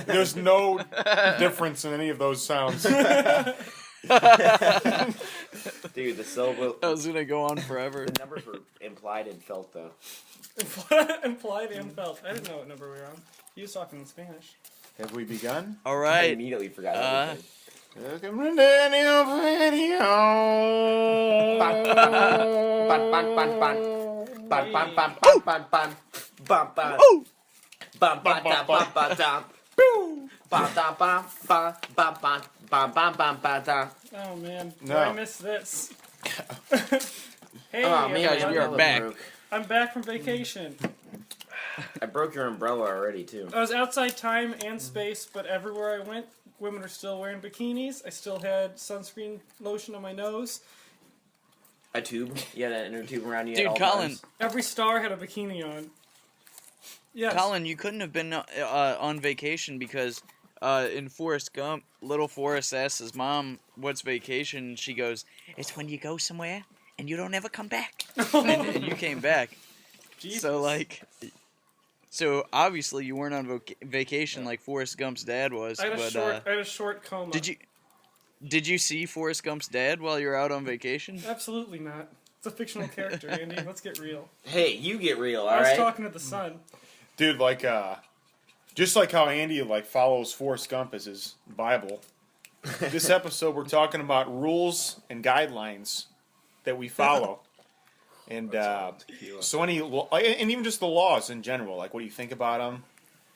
There's no difference in any of those sounds. Dude, the syllable. I was gonna go on forever. The numbers were implied and felt, though. Implied and felt. I didn't know what number we were on. He was talking in Spanish. Have we begun? All I right. immediately forgot everything. Welcome to Daddio Patio. Oh man, No. I missed this. Hey, Oh man, guys, we are back. I'm back from vacation. I broke your umbrella already, too. I was outside time and space, but everywhere I went, women are still wearing bikinis. I still had sunscreen lotion on my nose. A tube? You had an inner tube around you. Dude, at all Collin. times? Every star had a bikini on. Yes. Collin, you couldn't have been on vacation because in Forrest Gump, little Forrest asks his mom, "What's vacation?" And she goes, "It's when you go somewhere and you don't ever come back." and you came back. Jesus. So obviously you weren't on vacation like Forrest Gump's dad was. I had but a short coma. Did you see Forrest Gump's dad while you were out on vacation? Absolutely not. It's a fictional character, Andy. Let's get real. Hey, you get real, I was alright? talking to the sun. Dude, like, just like how Andy, like, follows Forrest Gump as his Bible, this episode we're talking about rules and guidelines that we follow. And so and even just the laws in general, like what do you think about them?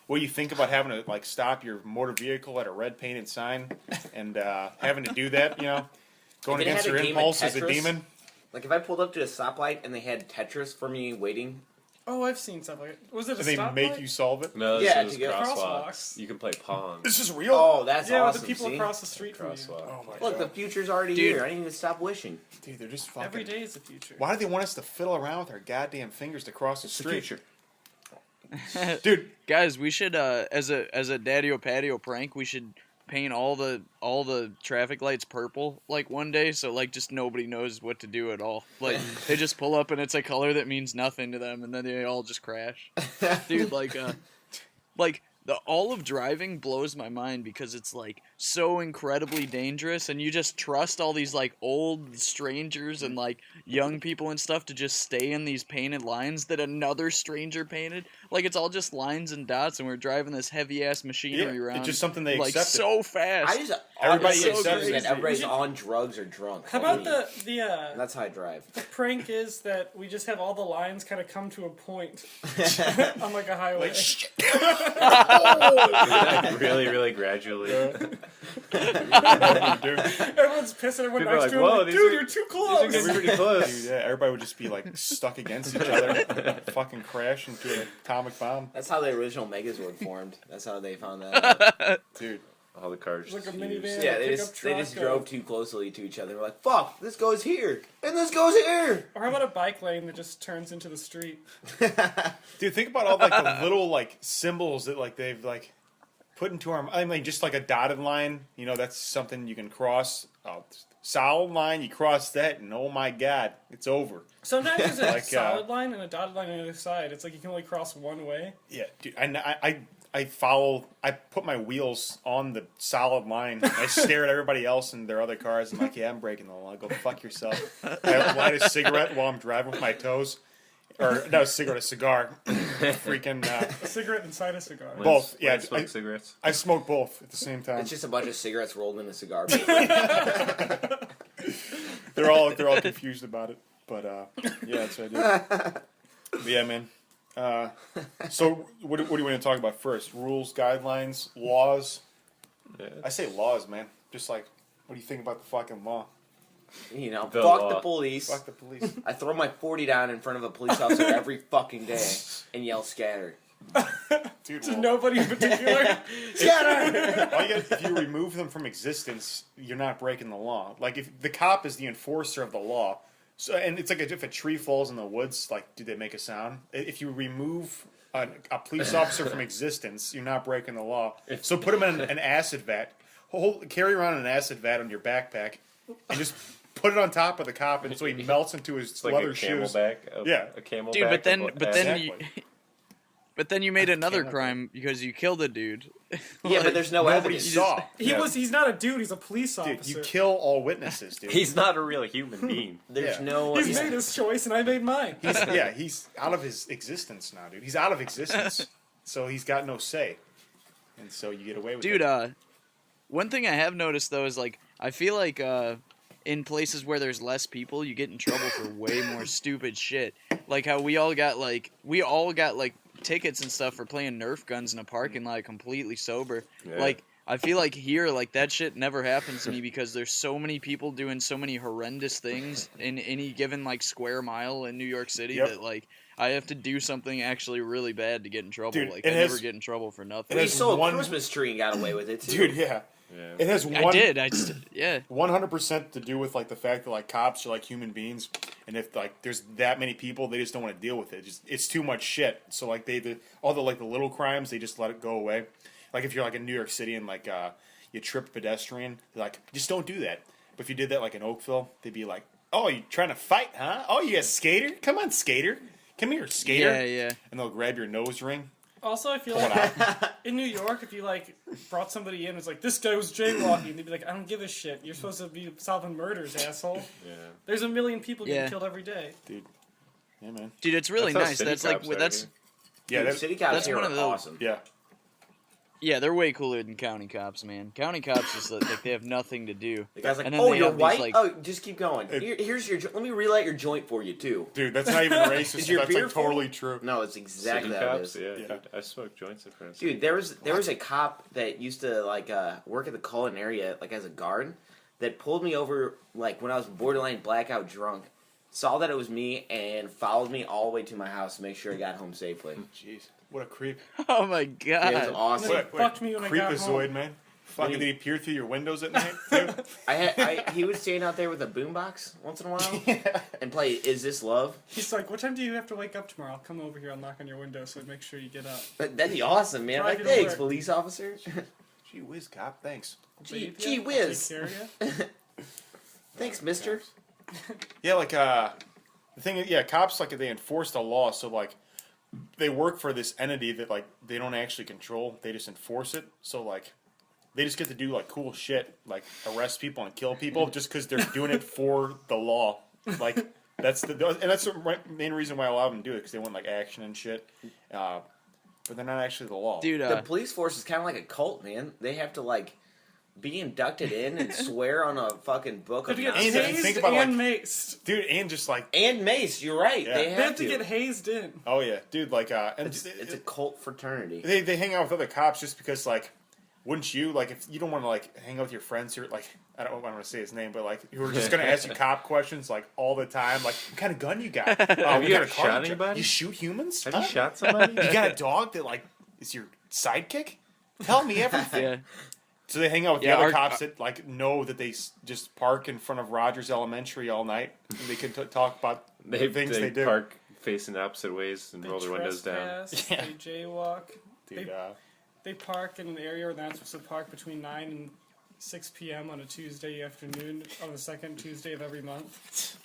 What do you think about having to like stop your motor vehicle at a red painted sign and having to do that? You know, going If it against had your a game of impulse as a Tetris, demon. Like, if I pulled up to a stoplight and they had Tetris for me waiting... Oh, I've seen stuff like it. Was it a Do they stoplight? make you solve it? No, Yeah, this to is get crosswalks. crosswalks. You can play Pong. This is real. Oh, that's Yeah, awesome, with the people see? across the street from you. Crosswalk. Oh my Look, the god, future's already Dude. here. I didn't even stop wishing. dude, they're just fucking. Every day is the future. Why do they want us to fiddle around with our goddamn fingers to cross the It's the street, future. dude? Guys, we should as a Daddio Patio prank, we should paint all the traffic lights purple like one day, so like just nobody knows what to do at all. Like they just pull up and it's a color that means nothing to them, and then they all just crash. Dude, like all of driving blows my mind because it's like so incredibly dangerous, and you just trust all these like old strangers and like young people and stuff to just stay in these painted lines that another stranger painted. Like it's all just lines and dots, and we're driving this heavy ass machinery around. It's just something they like accepted. so fast. I just Everybody honestly accepts assume it. that everybody's on drugs or drunk. How about the That's how I drive. prank is that we just have all the lines kind of come to a point on like a highway. Really, really gradually. Dude. Everyone's pissing everyone People are next like, to him. "Whoa, Like, these dude, are- you're too These close. are getting pretty close. Dude, yeah, everybody would just be like stuck against each other, fucking crash into an atomic bomb. That's how the original Megazord formed. That's how they found that out. Dude, All the cars. Like a just minivan. used- Yeah, they Pickup just truck, drove too closely to each other. We're like, fuck, this goes here, and this goes here. Or how about a bike lane that just turns into the street? dude, think about all like the little like symbols that like they've like put into our. I mean, just like a dotted line. You know, that's something you can cross. Solid line, you cross that, and oh my god, it's over. Sometimes there's a Like, solid line and a dotted line on the other side. It's like you can only cross one way. Yeah, dude, I follow. I put my wheels on the solid line. I stare at everybody else in their other cars. I'm like, yeah, I'm breaking the law. Go fuck yourself. I light a cigarette while I'm driving with my toes. Or, not a cigarette, a cigar. Freaking, A cigarette inside a cigar. both. Yeah, Smoke cigarettes. I smoke both at the same time. It's just a bunch of cigarettes rolled in a cigar. They're all confused about it. But, yeah, that's what I do. But yeah, man. So, what do we want to talk about first? Rules, guidelines, laws? Yeah. I say laws, man. Just like, what do you think about the fucking law? You know, The fuck law. the police. Fuck the police. I throw my 40 down in front of a police officer every fucking day and yell scatter. Dude, To well, nobody in particular. Scatter! all you got, if you remove them from existence, you're not breaking the law. Like, if the cop is the enforcer of the law, so and it's like if a tree falls in the woods, like, do they make a sound? If you remove a police officer from existence, you're not breaking the law. So put him in an acid vat. Carry around an acid vat on your backpack, and just put it on top of the cop, and so he melts into his It's like leather a shoes. camelback. Yeah. A camelback. Dude, but then Exactly. but then you made another Can't- crime because you killed a dude. Yeah, but there's no Nobody evidence. saw. He's not a dude, he's a police officer. Dude, you kill all witnesses, dude. He's not a real human being. There's Yeah. no. He's made his choice and I made mine. He's out of his existence now, dude. He's out of existence, so he's got no say, and so you get away with Dude, it. one thing I have noticed though is like I feel like in places where there's less people, you get in trouble for way more stupid shit. Like how we all got like tickets and stuff for playing Nerf guns in a parking lot completely sober. Yeah. Like I feel like here like that shit never happens to me because there's so many people doing so many horrendous things in any given like square mile in New York City Yep. that like I have to do something actually really bad to get in trouble. Dude, like it I has- never get in trouble for nothing. it He has sold one- a Christmas tree and got away with it too. Dude, yeah. Yeah. It has I did. I just yeah. 100% to do with like the fact that like cops are like human beings, and if like there's that many people, they just don't want to deal with it. It's too much shit. So like all the like the little crimes, they just let it go away. Like if you're like in New York City and like you trip a pedestrian, they're like just don't do that. But if you did that like in Oakville, they'd be like, oh, you trying to fight, huh? Oh, you a skater? Come on, skater. Come here, skater. Yeah, yeah. And they'll grab your nose ring. Also, I feel Pull it like out. in New York, if you like brought somebody in, it's like this guy was jaywalking. They'd be like, I don't give a shit. You're supposed to be solving murders, asshole. Yeah. There's a million people getting Yeah. killed every day. Dude. Yeah, man. Dude, it's really That's how nice. city That's like cops are that's here. Yeah, Dude, that, city cops that's here one are of the- awesome. yeah. yeah, they're way cooler than county cops, man. County cops just like they have nothing to do. The guy's like, And then oh, they you're have these, white? like- Oh, just keep going. Here's your. Let me relight your joint for you too. Dude, that's not even racist. Is your That's beer like full? totally true. No, it's exactly City that it cops? is. Yeah, Yeah. dude, I smoked joints in front of Dude, there was a cop that used to like work at the Collin area like as a guard that pulled me over like when I was borderline blackout drunk, saw that it was me and followed me all the way to my house to make sure I got home safely. Jeez, what a creep. Oh my It was god. awesome. What fucked me when I got home. creepazoid, man. Fucking did he peer through your windows at night, too? He would stand out there with a boombox once in a while and play "Is This Love?" He's like, what time do you have to wake up tomorrow? I'll come over here, I'll knock on your window, so make sure you get up. That'd be awesome, man. Drive Like, you to thanks, work. police officer. Gee whiz, cop, thanks. Gee I'll take whiz. care of ya. Thanks, mister. Yeah, like, the thing is, yeah, cops, like, they enforce the law, so, like, they work for this entity that, like, they don't actually control. They just enforce it. So, like, they just get to do, like, cool shit, like, arrest people and kill people just because they're doing it for the law. Like, that's the main reason why a lot of them do it, because they want, like, action and shit. But they're not actually the law. Dude, The police force is kind of like a cult, man. They have to like be inducted in and swear on a fucking book They of have to get And nonsense. think hazed about, and like- maced. Dude, and just, like, And mace, you're right. Yeah. They They have, have to get hazed in. oh, yeah, dude, like, and It's a cult fraternity. they hang out with other cops just because, like, wouldn't you, like, if you don't want to, like, hang out with your friends who are, like, I don't want to say his name, but, like, who are just going to ask you cop questions, like, all the time, like, what kind of gun you got? Have What you kind ever of car shot you drive? anybody? You shoot humans? Have Huh? you shot somebody? You got a dog that, like, is your sidekick? Tell me everything. yeah. So they hang out with Yeah, the other our- cops that, like, know that they just park in front of Rogers Elementary all night, and they can talk about They things do. park facing opposite ways and They roll their windows down. trespass, Yeah. they jaywalk. Dude, They park in an area where they're not supposed to park between 9 and 6 p.m. on a Tuesday afternoon on the second Tuesday of every month.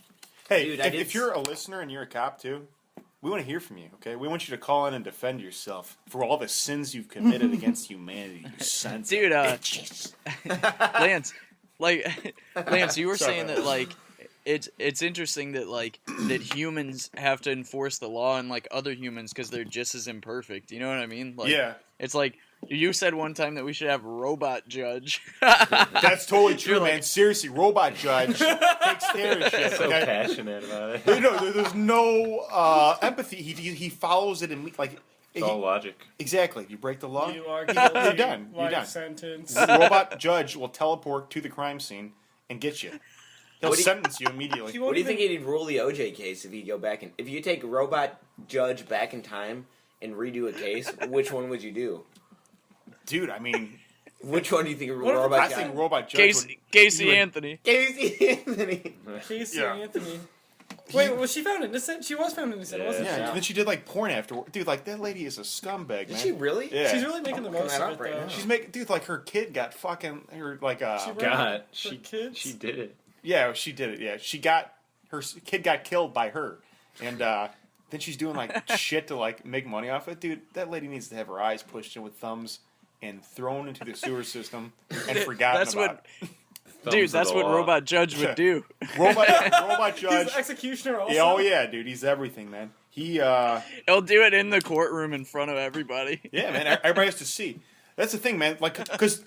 hey, Dude, I did if you're a listener and you're a cop, too, we want to hear from you, okay? We want you to call in and defend yourself for all the sins you've committed against humanity, you sons of Dude, bitches. Lance, like Lance, you were Sorry, saying man. that like it's interesting that like that humans have to enforce the law and like other humans because they're just as imperfect. You know what I mean? Like, Yeah. It's like you said one time that we should have robot judge. That's totally true, You're like- man. Seriously, robot judge takes care of shit. So okay? passionate about it. There's no empathy. He follows it and like It's all logic. exactly. You break the law. You are You're guilty. done. You're Life done. sentence. The robot judge will teleport to the crime scene and get you. He'll What do you- sentence you immediately. He What won't do you think even- he'd rule the OJ case if you go back and if you take robot judge back in time and redo a case? Which one would you do? Dude, I mean, Which one do you think What if robot I judge? think robot judge would, Casey would- Anthony. Casey Anthony. Casey Yeah. Anthony. Wait, was she found innocent? She was found innocent, Yeah. wasn't Yeah, she? and then she did like porn afterward. Dude, like that lady is a scumbag, man. Did she really? Yeah. She's really making the I'm looking most that of up it, right though. now. She's making, dude, like her kid got fucking, her like She God, For kids? she did it. Yeah, she did it. Yeah, kid got killed by her, and then she's doing like shit to like make money off it. Dude, that lady needs to have her eyes pushed in with thumbs and thrown into the sewer system and forgotten That's about. Dude, that's what Robot Judge would do. Robot Judge. He's the executioner also. Yeah, oh yeah, dude, he's everything, man. He'll do it in the courtroom in front of everybody. Yeah, man, everybody has to see. That's the thing, man. Like, because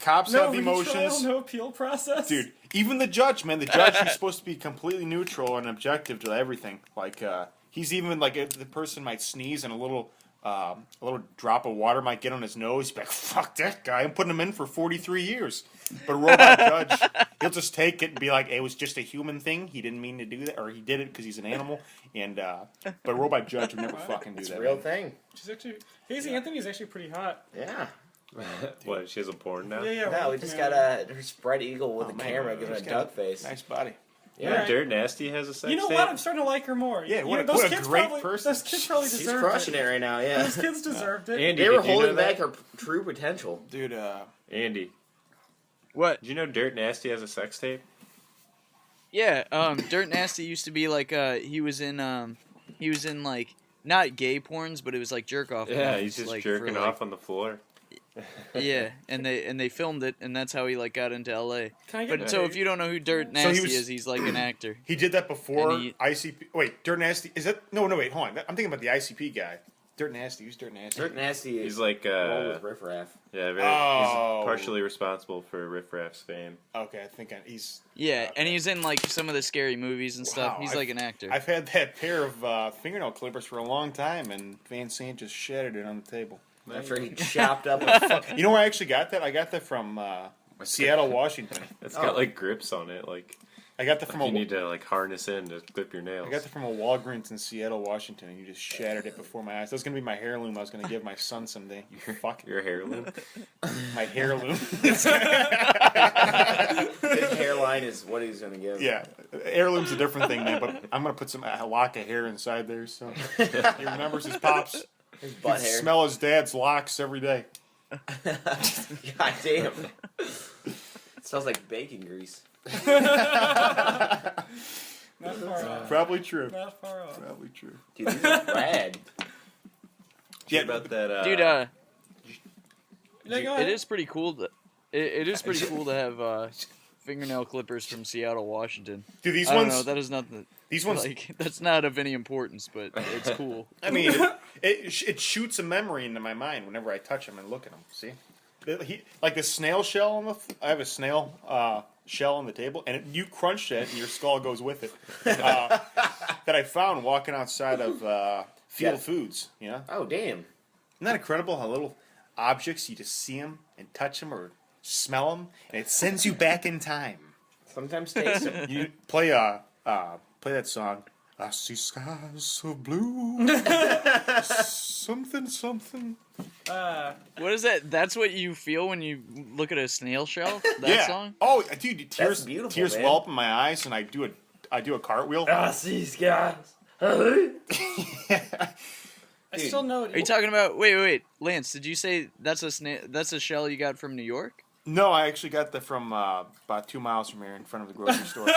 cops No have emotions. retrial, no appeal process. Dude, even the judge, man. The judge is supposed to be completely neutral and objective to everything. Like, he's even like if the person might sneeze and a little drop of water might get on his nose. He's like, fuck that guy. I'm putting him in for 43 years. But a robot judge, he'll just take it and be like, it was just a human thing. He didn't mean to do that, or he did it because he's an animal. And but a robot judge would never fucking do It's that. a real man. thing. She's actually Casey Anthony's actually pretty hot. Yeah. What? She has a porn now. Yeah. No, we're we just looking got at her spread eagle with Oh, a man, camera, giving her a she's got duck face. Nice body. You know, Yeah. Dirt Nasty has a sex You know tape? what? I'm starting to like her more. Yeah, You what know, a- those what a kids great probably, person. Those kids probably She's deserved crushing it. it right now, yeah. Those kids deserved it. Andy, They were did you know holding back that? her true potential. Dude, Andy, What? did you know Dirt Nasty has a sex tape? Yeah, Dirt Nasty used to be like he was in like not gay porns, but it was like jerk off. Yeah, porns, he's just like, jerking for, like- off on the floor. Yeah, and they filmed it, and that's how he like got into LA. Can I get But so if you don't know who Dirt So he Nasty was- is, he's like an actor. he did that before And he- ICP. Wait, Dirt Nasty. Is that no? Wait, hold on. I'm thinking about the ICP guy. Dirt Nasty. Who's Dirt Nasty? Dirt Nasty He's is like, roll with Riff Raff. yeah, Oh. he's partially responsible for Riff Raff's fame. Okay, I think he's. Yeah, and he's in like some of the scary movies and stuff. Wow, He's I've- like an actor. I've had that pair of fingernail clippers for a long time, and Van Sant just shattered it on the table. After he chopped up a You know where I actually got that? I got that from Seattle, Washington. It's got like grips on it, like I got that from you a. need to like harness in to clip your nails. I got that from a Walgreens in Seattle, Washington, and you just shattered it before my eyes. That was gonna be my heirloom. I was gonna give my son someday. You fuck Your heirloom. my heirloom. his hairline is what he's gonna give. Yeah, heirloom's a different thing, man. But I'm gonna put a lock of hair inside there, so he remembers his pops. His He butt can hair. smell his dad's locks every day. God damn. It smells like bacon grease. Not far off. Probably true. Not far off. Probably true. Dude, these are rad. Yeah, About that, Dude, Yeah, go it ahead. is pretty cool. It is pretty cool to have fingernail clippers from Seattle, Washington. dude, these I don't ones. know. That is nothing. These ones. Like that's not of any importance, but it's cool. I mean, it shoots a memory into my mind whenever I touch them and look at them. See, like the snail shell on the. I have a snail shell on the table, and you crunch it, and your skull goes with it. That I found walking outside of Field Yeah. Foods. You know, Oh, damn. isn't that incredible? How little objects you just see them and touch them or smell them, and it sends you back in time. Sometimes taste them. You play that song. I see skies so blue. something. What is that? That's what you feel when you look at a snail shell. That Yeah. song. Oh, dude, tears beautiful, tears man. well up in my eyes, and I do a cartwheel. these guys. I Dude. still know it. Are you talking about? Wait, Lance. Did you say that's a That's a shell you got from New York? No, I actually got that from about 2 miles from here, in front of the grocery store.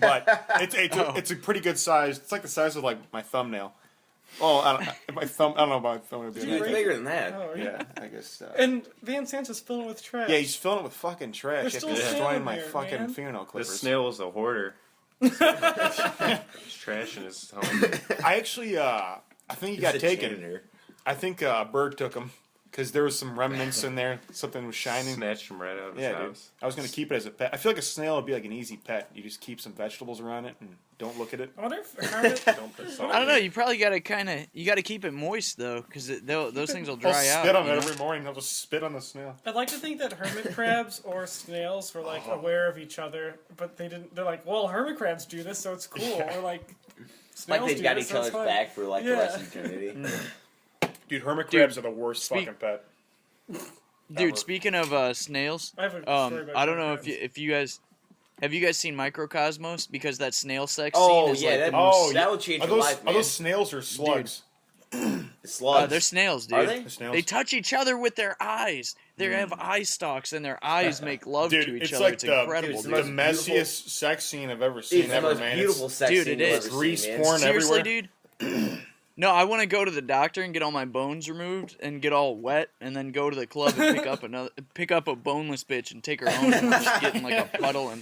But it's a pretty good size. It's like the size of like my thumbnail. Oh, I don't know about my thumb. Would be It's like that. bigger than that. Oh, yeah. Yeah, I guess. And Van Santa's filling with trash. Yeah, he's filling it with fucking trash. They're After still destroying standing my there, fucking man. fingernail clippers. This snail was a hoarder. He's trash in his home. I actually, I think he got He's a taken. janitor. I think a bird took him because there was some remnants in there. Something was shining. Snatched him right out of his Yeah, dude. house. I was gonna keep it as a pet. I feel like a snail would be like an easy pet. You just keep some vegetables around it and don't look at it. I wonder if Hermit. Don't put salt I don't in know. it. You probably gotta keep it moist though, because those things will I'll dry out. spit on you it know? every morning. I'll just spit on the snail. I'd like to think that hermit crabs or snails were like aware of each other, but they didn't. They're like, well, hermit crabs do this, so it's cool. Or like, snails Like they've do got this, each so it's other's fine. back for like the Yeah. rest of eternity. Dude, hermit Dude, crabs are the worst speak- fucking pet. Dude, speaking of snails, I have a story about I don't know hermit crabs. if you guys have you guys seen Microcosmos, because that snail sex Oh, scene is yeah, like that- the most. Oh, that would change are your those life, are man. those snails or slugs? Slugs. They're snails, dude. Are they? The snails. They touch each other with their eyes. They have eye stalks, and their eyes make love Dude, to each it's other. like it's the- incredible, dude, the it's dude. the most messiest beautiful- sex scene I've ever seen It's the ever, most man. beautiful sex Dude, scene it you'll is. ever Grease see, man. porn Seriously, everywhere. dude. No, I want to go to the doctor and get all my bones removed and get all wet, and then go to the club and pick up a boneless bitch and take her home and just get in like a puddle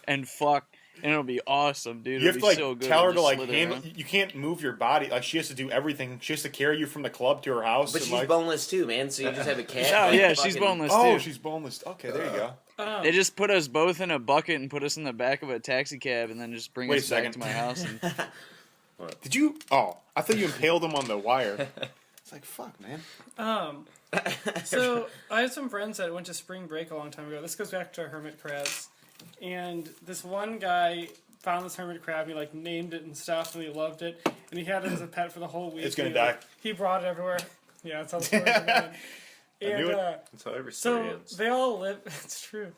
and fuck, and it'll be awesome, dude. You It'll have to be like so good. tell her It'll to just like slither handle. around. You can't move your body. Like she has to do everything. She has to carry you from the club to her house. But and, she's like, boneless too, man. So you just have a cat. Oh like, yeah, she's fucking- boneless Oh, too. she's boneless. Okay, there you go. They just put us both in a bucket and put us in the back of a taxi cab and then just bring Wait a us back second. to my house. And Did you? Oh, I thought you impaled him on the wire. It's like fuck, man. So I had some friends that went to spring break a long time ago. This goes back to hermit crabs, and this one guy found this hermit crab. And he like named it and stuff, and he loved it, and he had it as a pet for the whole week. It's gonna and he, die. like, he brought it everywhere. Yeah, that's how the story went. And knew it. That's how every story so ends. they all live. It's true.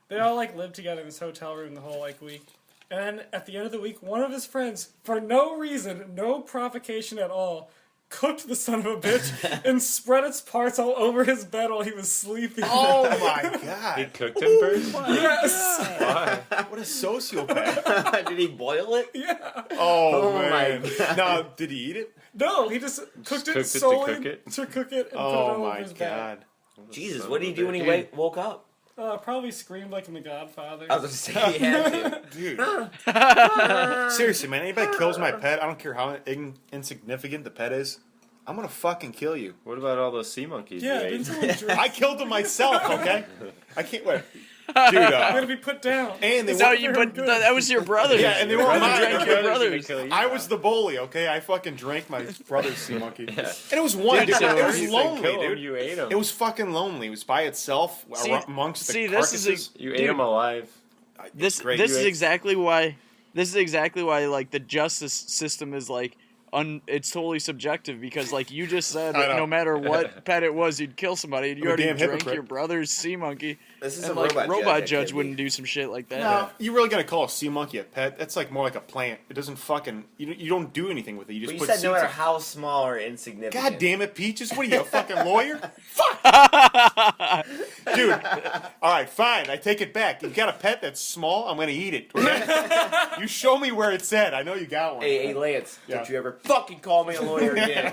They all like lived together in this hotel room the whole like week. And then at the end of the week, one of his friends, for no reason, no provocation at all, cooked the son of a bitch and spread its parts all over his bed while he was sleeping. Oh my He god! cooked him first? Yes. Why? What a sociopath! Did he boil it? Yeah. Oh, Oh my man! God. Now, did he eat it? No, he just cooked it cooked it to solely cook it? to cook it and put it Oh all over my his bed. god! Jesus, Son what did of he a do when he bitch. woke up? Probably screamed like in The Godfather. I was going to say he had to. Dude, seriously, man. Anybody kills my pet, I don't care how insignificant the pet is. I'm gonna fucking kill you. What about all those sea monkeys Yeah, you didn't ate? someone drink? I killed him myself. Okay, I can't wait, dude. I'm gonna be put down. And they no, won't. you but that was your brother. Yeah, and they won't You mind. drank your brother's. I was the bully. Okay, I fucking drank my brother's sea monkey, and it was one. Dude, Dude, so- it was You said lonely, kill 'em, dude. You ate him. It was fucking lonely. It was by itself See- amongst the see, this is carcasses. You ate Dude. him alive. This Great. this You is ate- exactly why like the justice system is like it's totally subjective because like you just said I know. no matter what pet it was you'd kill somebody and you I'm a already damn drank hypocrite. your brother's sea monkey This is and a like robot judge activity. wouldn't do some shit like that. No, you really gonna call a sea monkey a pet? That's like more like a plant. It doesn't fucking. You don't do anything with it. You just But you put said seeds no matter in. how small or insignificant. God damn it, Peaches! What are you, a fucking lawyer? Fuck, dude. All right, fine. I take it back. You've got a pet that's small. I'm gonna eat it. Okay? You show me where it's at. I know you got one. Hey, Lance, Yeah. don't you ever fucking call me a lawyer again.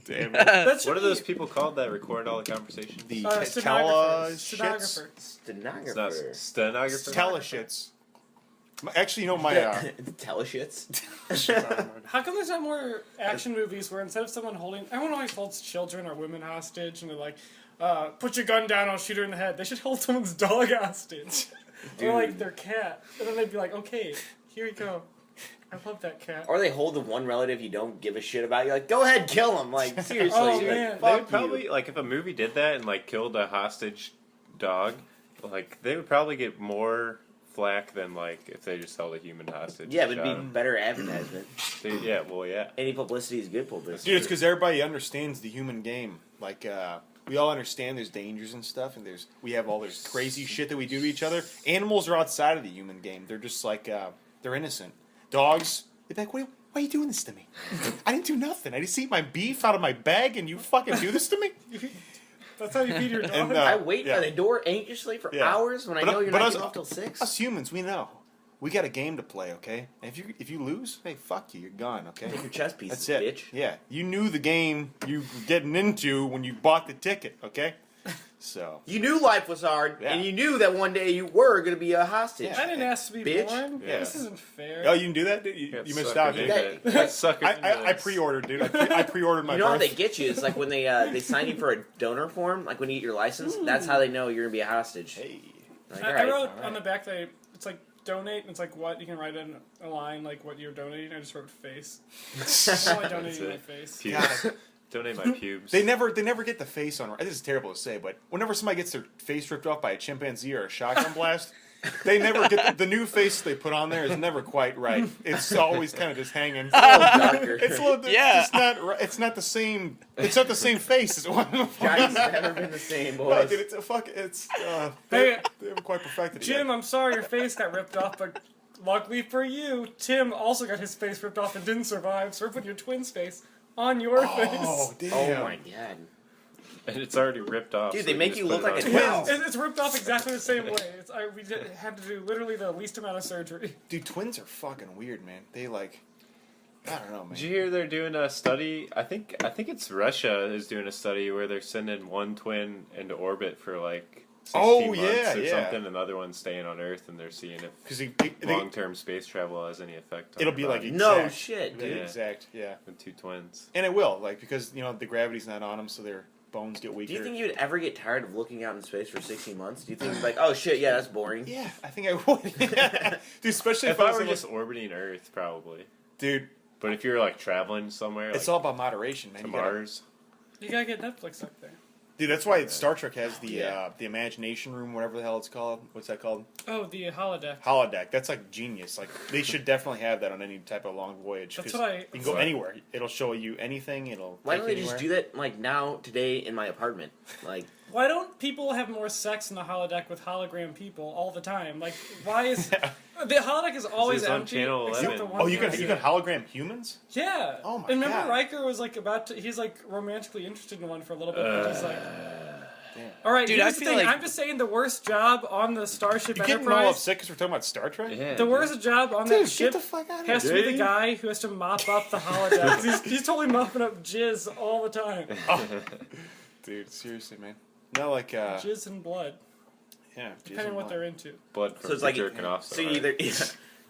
Damn it. That should What are be- those people called that record all the conversations? The stenographer. shits. Stenographer. It's not Stenographer. stenographer. Teleshits. Actually, you know my. Teleshits. How come there's not more action movies where instead of someone holding, everyone always holds children or women hostage, and they're like, "Put your gun down, I'll shoot her in the head." They should hold someone's dog hostage, or like their cat, and then they'd be like, "Okay, here you go." I love that cat. Or they hold the one relative you don't give a shit about. You're like, go ahead, kill him. Like, seriously. Oh, you're man. like, They fuck would probably you. like if a movie did that and like killed a hostage dog, like they would probably get more flack than like if they just held a human hostage. Yeah, it would shot be him. better advertisement. Yeah, well, yeah. Any publicity is good publicity. Dude, it's because everybody understands the human game. Like, we all understand there's dangers and stuff, and we have all this crazy shit that we do to each other. Animals are outside of the human game. They're just like, they're innocent. Dogs, they're like, why are you doing this to me? I didn't do nothing. I just eat my beef out of my bag, and you fucking do this to me? That's how you feed your dog. And, I wait yeah. by the door anxiously for Yeah. hours when I But- know you're but not us- getting off till 6. Us humans, we know. We got a game to play, okay? And if you lose, hey, fuck you. You're gone, okay? Take your chess pieces, That's it. bitch. Yeah. You knew the game you were getting into when you bought the ticket, okay? So. You knew life was hard, Yeah. and you knew that one day you were going to be a hostage. I didn't ask to be Bitch. born. Yeah. This isn't fair. Oh, you can do that? Dude? You missed out, dude. I pre-ordered, dude. I pre-ordered my You know how birth. they get you? It's like when they sign you for a donor form, like when you get your license. That's how they know you're going to be a hostage. Hey. Like, I all right. wrote on the back that it's like donate, and it's like what you can write in a line like what you're donating. I just wrote face. I'm only donating my it. face. Pubes. Donate my pubes. They never get the face on. This is terrible to say, but whenever somebody gets their face ripped off by a chimpanzee or a shotgun blast, they never get the new face they put on there is never quite right. It's always kind of just hanging. Darker. It's a little bit. Yeah. It's not. It's not the same. It's not the same face as it was before. Johnny's never been the same, No, boys. dude, it's a fuck. It's. Hey, They haven't quite perfected it Jim, yet. I'm sorry your face got ripped off, but luckily for you, Tim also got his face ripped off and didn't survive. So we're putting your twin's face on your Oh, face. damn. Oh my god. And it's already ripped off. Dude, so they you make just you put look it like on a your twin. face. It's ripped off exactly the same way. We had to do literally the least amount of surgery. Dude, twins are fucking weird, man. They like, I don't know, man. Did you hear they're doing a study? I think it's Russia is doing a study where they're sending one twin into orbit for like 16 months or something, and the other one's staying on Earth, and they're seeing if Because long-term space travel has any effect on it'll their be like body. No shit, It'll be dude. exact, yeah. The two twins. And it will, like, because the gravity's not on them, so their bones get weaker. Do you think you'd ever get tired of looking out in space for 16 months? Do you think like, oh shit, yeah, that's boring? Yeah, I think I would. Dude, especially If I I was were like, just orbiting Earth, probably. dude, But if you're like traveling somewhere, it's like, all about moderation, man. to You gotta- Mars, You gotta get Netflix up there. Dude, that's why Star Trek has the Yeah. the imagination room, whatever the hell it's called. What's that called? Oh, the holodeck. Holodeck. That's like genius. Like they should definitely have that on any type of long voyage. That's 'cause what you can go Right. anywhere. It'll show you anything. It'll. Why take don't they you just anywhere. do that like now, today, in my apartment? Like, Why don't people have more sex in the holodeck with hologram people all the time? Like, why is the holodeck is always It's on empty Channel except 11. the one Oh, you can person. hologram humans? Yeah. Oh my And remember God. Riker was like he's like romantically interested in one for a little bit, but he's like, Damn. all right, Dude, here's I the feel thing. like- I'm just saying the worst job on the Starship You getting all Enterprise. upset because we're talking about Star Trek? yeah, The dude. worst job on Dude, that ship get the fuck out of has here. to be the Dude. guy who has to mop up the holodeck. 'Cause he's totally mopping up jizz all the time. Dude, seriously, man. Not like, Jizz and blood, yeah. depending on what they're into. blood so from it's like jerking off. so you either you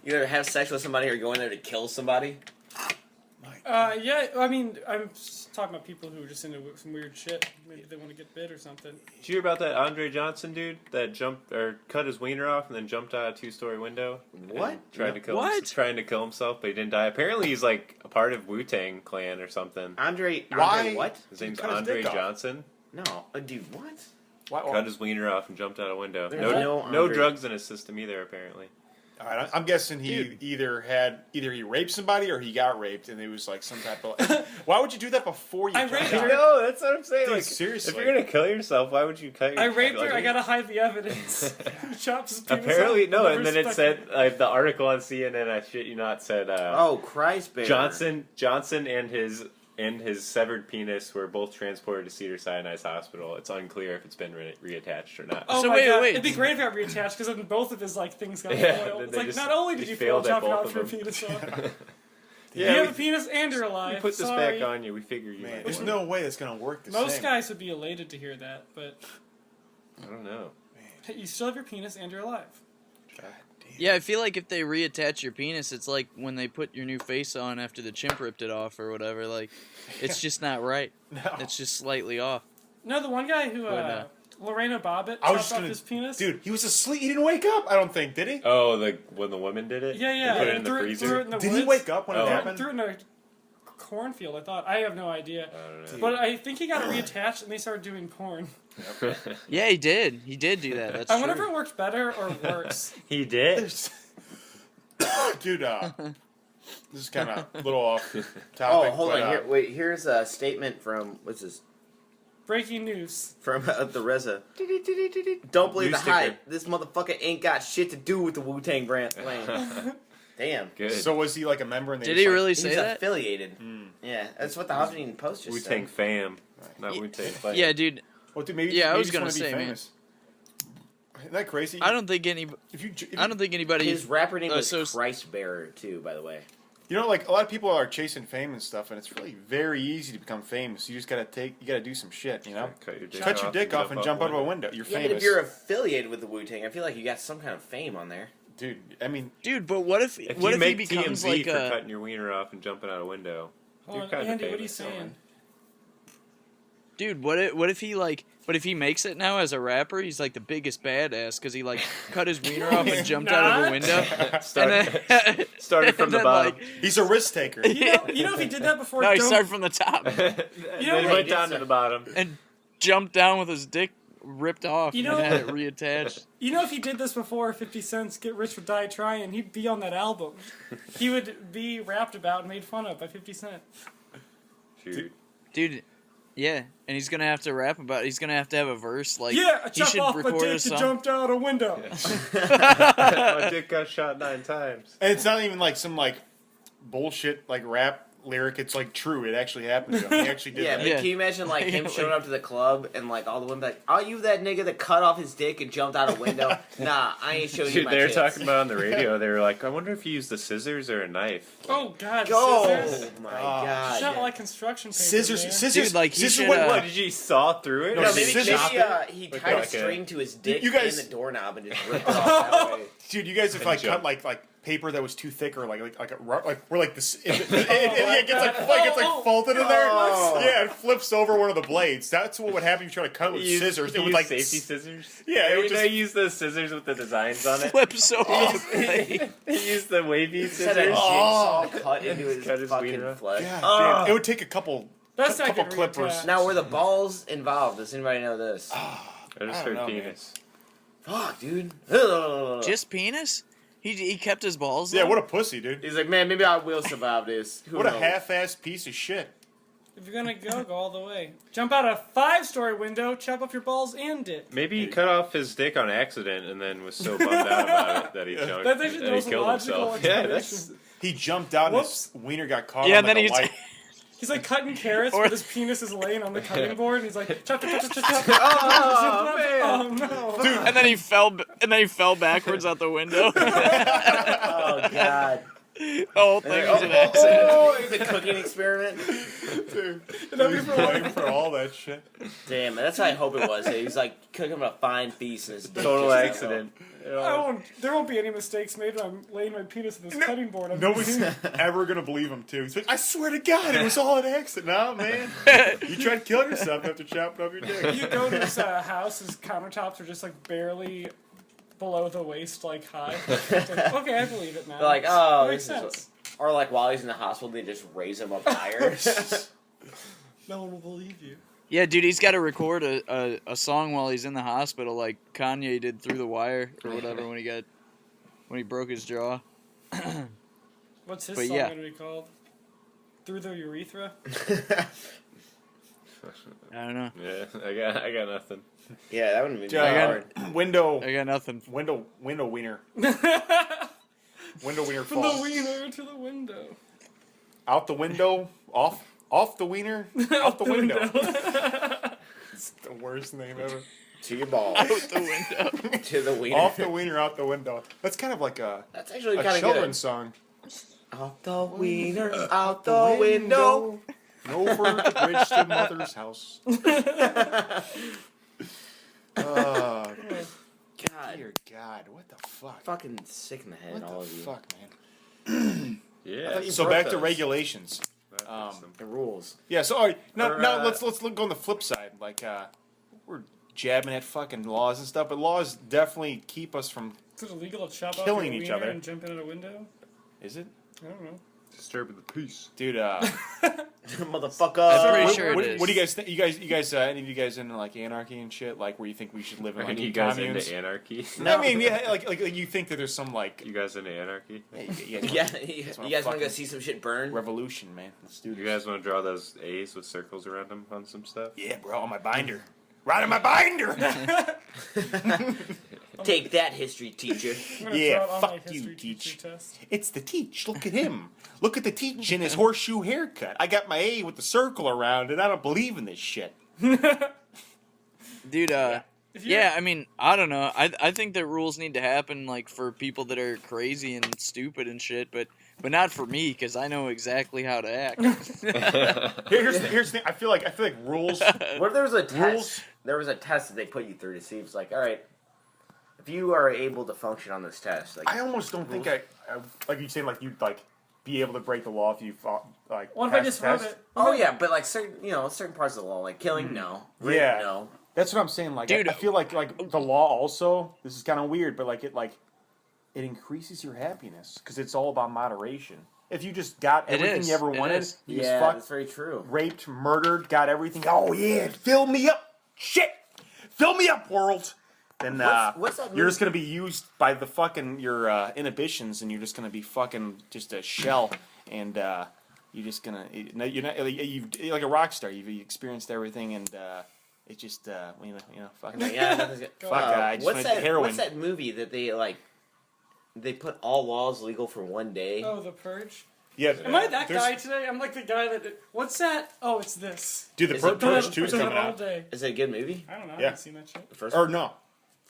either have sex with somebody or go in there to kill somebody. Yeah, I mean, I'm just talking about people who are just into some weird shit. Maybe they want to get bit or something. Did you hear about that Andre Johnson dude that jumped or cut his wiener off and then jumped out a 2-story window? What? And tried to kill What? trying to kill himself, but he didn't die. Apparently, he's like a part of Wu-Tang Clan or something. Andre Why? what? His name's cut his Andre dick off. Johnson. No, dude, what? Why, Cut his wiener off and jumped out a window. There's No, no Andre- drugs in his system either. Apparently. All right, I'm guessing he Dude. either he raped somebody or he got raped, and it was like some type of. Why would you do that before you? I jumped raped out? her. No, that's what I'm saying. Dude, like, seriously. if you're gonna kill yourself, why would you cut your? I raped her. like, I gotta hide the evidence. Chops his penis Apparently, off, no. never And then it suspected. said the article on CNN. I shit you not said. Oh, Christ Bearer. Johnson and his severed penis were both transported to Cedars-Sinai's hospital. It's unclear if it's been reattached or not. Oh So my wait, God. wait. It'd be great if it got reattached because then both of his like things got Yeah, spoiled. then It's they like just- not only they did you fail failed at chopping both out of your them. penis off, you Yeah, have a penis and you're alive. we put this Sorry. back on you. We figure you. Man, might there's want no way that's gonna work. The Most same. guys would be elated to hear that, but it. I don't know. hey, you still have your penis and you're alive. God damn. Yeah, I feel like if they reattach your penis, it's like when they put your new face on after the chimp ripped it off or whatever. Like, it's just not right. No. It's just slightly off. No, the one guy who But, Lorena Bobbitt I was chopped just off gonna, his penis. dude. He was asleep. He didn't wake up. I don't think. Did he? Oh, when the woman did it. Yeah, yeah. They put it and in the threw freezer. it in the Did woods. he wake up when Oh. it Threw happened? it in a cornfield. I thought. I have no idea. I don't know. But I think he got reattached and they started doing porn. Yeah, he did. He did do that. That's I wonder if true. it worked better or worse. He did. There's- Dude, this is kind of a little off Oh, topic. hold but, on. Here, wait. Here's a statement from what's this? Breaking news. From the Reza. Don't believe News the hype. sticker. This motherfucker ain't got shit to do with the Wu-Tang brand. Damn. Good. So was he like a member? And they Did just, he like, really He's say that? affiliated. Yeah, that's what the Huffington Post just Wu-Tang said. fam, not Wu-Tang fam. Yeah, dude. Well, dude, maybe. Yeah, I maybe was just gonna wanna be say, man. famous. Isn't that crazy? I don't think anybody. His rapper name was so- Christ Bearer too, by the way. You know, like a lot of people are chasing fame and stuff, and it's really very easy to become famous. You just gotta do some shit. You know, Cut your dick cut your dick off and jump out of a window. window. You're Yeah, famous, but if you're affiliated with the Wu-Tang, I feel like you got some kind of fame on there. dude. I mean, Dude, but what if If what you if he make becomes TMZ like for a cutting your wiener off and jumping out a window, Hold you're on, kind of Andy, what are you famous. saying? dude? What if he like? But if he makes it now as a rapper, he's like the biggest badass because he like cut his wiener off and jumped out of a Not. window. Started then, started from and the then, bottom. like- he's a risk taker. You know if he did that before. no, he Dome- started from the top You know then what? he went down to the bottom. and jumped down with his dick ripped off You know- and had it reattached. You know if he did this before 50 Cent's Get Rich or Die Trying, he'd be on that album. He would be rapped about and made fun of by 50 Cent. Shoot. Dude, yeah, and he's gonna have to rap about it. He's gonna have to have a verse like Yeah, I he chopped should off my record a dick to song. jumped out a window. My dick got shot 9 times. And it's not even like some like bullshit like rap lyric. It's like true. It actually happened to him. He actually did Yeah, that. but Yeah. can you imagine like him Like- showing up to the club and like all the women like, "Are you that nigga that cut off his dick and jumped out a window?" Nah, I ain't showing you Dude, my they were tits. talking about on the radio. They were like, "I wonder if he used the scissors or a knife." Oh God, Go! scissors. My Oh. It's not God. like construction paper. Scissors, man. scissors, Dude, like, he scissors. should, What? What did you saw through it? No, No, Or maybe, did you scissors. chop maybe it? he Like tied a a- string to his dick You guys- in the doorknob and just ripped it off that way. Dude, you guys have And like jump. cut like paper that was too thick or like we're like this. It gets like folded in there. Oh. Yeah, it flips over one of the blades. That's what would happen if you try to cut with You used- scissors. you It would used like safety scissors. Yeah, it would you know, just- he used the scissors with the designs on it. Flips over. He used the wavy He just had a scissors. Oh. jigsaw cut into his Cut his fucking wiener off. flesh. God Oh. damn, it would take a couple That's not couple getting clippers. reattached. Now, were the balls involved? Does anybody know this? I just I don't heard know, penis. Fuck, dude. Ugh. Just penis? He kept his balls. Yeah, though? what a pussy, dude. He's like, man, maybe I will survive this. Who What a knows? half-assed piece of shit. If you're gonna go all the way. Jump out a 5-story window, chop off your balls and dick. Maybe he cut off his dick on accident and then was so bummed out about it that he jumped. That's actually the that he most killed logical himself. Yeah, explanation. that's He jumped out and Whoops. his wiener got caught Yeah, on and then like a he's light. He's like cutting carrots, Or- but his penis is laying on the cutting board, and he's like, chop, chop, chop, chop, chop. Oh, man. Oh no. And then he fell backwards out the window. Oh, God. The whole thing was an accident. Oh, the cooking experiment. Dude, That'd be he's for blamed for all that shit. Damn, that's how I hope it was. He's like cooking him a fine feast and his dick total just accident. There won't be any mistakes made when I'm laying my penis on this cutting board. I'm Nobody's ever gonna believe him too. He's like, I swear to God, it was all an accident. No, man, you tried to kill yourself after chopping up your dick. You go to his house, his countertops are just like barely below the waist, like high. It's like, okay, I believe it now. They're like, oh, Makes this sense. is. Or like while he's in the hospital, they just raise him up higher. No one will believe you. Yeah, dude, he's got to record a song while he's in the hospital, like Kanye did Through the Wire or whatever when he broke his jaw. What's his But song yeah. gonna be called? Through the urethra? I don't know. Yeah, I got nothing. Yeah, that wouldn't be I hard. got window I got nothing. wiener. Window wiener From the falls. wiener to the window. Out the window, off the wiener, out the window. It's the worst name ever. To your balls. Out the window. To the wiener. Off the wiener, out the window. That's kind of like a That's actually kind of children's good. song. Out the wiener, out the window. Over the bridge to mother's house. God, Dear God, what the fuck? fucking sick in the head, What all the of you. fuck, man? Yeah. you So broke back to those. regulations. The rules. Yeah. So all right, now Or, let's look on the flip side. Like we're jabbing at fucking laws and stuff, but laws definitely keep us from. Is it illegal to chop off Killing your each wiener other. and jump in at a window? Is it, I don't know. Disturbing the peace. dude? Motherfucker. I'm pretty what, sure what, it is. what do you guys think? You guys, any of you guys into like anarchy and shit? Like where you think we should live in Are like you guys communes? into anarchy? I mean, yeah, like you think that there's some like You guys into anarchy? yeah, Yeah, you That's guys what want to go fucking- see some shit burn? revolution, man. Let's do this. You guys want to draw those A's with circles around them on some stuff? Yeah, bro, on my binder. Right on my binder. Take that, history teacher. I'm gonna Yeah, throw it on fuck my you, history teach. teacher test. It's the teach. Look at him. Look at the teach in his horseshoe haircut. I got my A with the circle around it. I don't believe in this shit. Dude, If you're- yeah, I mean, I don't know. I think that rules need to happen, like, for people that are crazy and stupid and shit, but not for me, because I know exactly how to act. Here's the thing. I feel like rules. What if there was a test? Rules? There was a test that they put you through to see if it's like, all right, if you are able to function on this test, like, I almost don't think I like you saying like you'd like be able to break the law if you fought, like. What if I pass just the wrote test. it? oh yeah, but like certain parts of the law, like killing, no, rape, Yeah. no. That's what I'm saying. Like, Dude. I feel like the law also. This is kind of weird, but it increases your happiness because it's all about moderation. If you just got It everything is. you ever It wanted, is. you just Yeah, fucked, that's very true. raped, murdered, got everything. Oh yeah, fill me up, shit, fill me up, world. Then What's that you're movie? just gonna be used by the fucking your inhibitions, and you're just gonna be fucking just a shell, and you're just gonna you're not you're like a rock star. You've experienced everything, and it just you know fucking Yeah, nothing's good. fuck. I just went to heroin. What's that movie that they put all laws legal for one day? Oh, The Purge? Yeah. Am I that guy today? I'm like the guy that. What's that? Oh, it's this. Dude, the Is it Purge 2 is All coming out. day. Is it a good movie? I don't know. I Yeah. haven't seen that shit. The first Or one? no.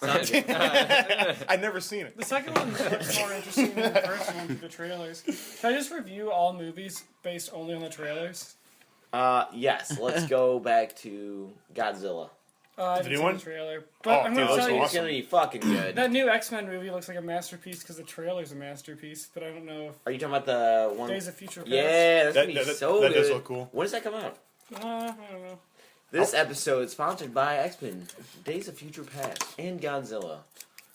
Sounds good. I've never seen it. The second one is much more interesting than the first one through the trailers. Can I just review all movies based only on the trailers? Yes. Let's go back to Godzilla. I The didn't new see one? the trailer. But I'm dude, going it to looks tell you, It's gonna be fucking good. that new X-Men movie looks like a masterpiece because the trailer's a masterpiece, but I don't know if Are you talking about the one? Days of Future Past. Yeah, that's gonna be so that good. does look cool. When does that come out? I don't know. This episode is sponsored by X-Men, Days of Future Past, and Godzilla.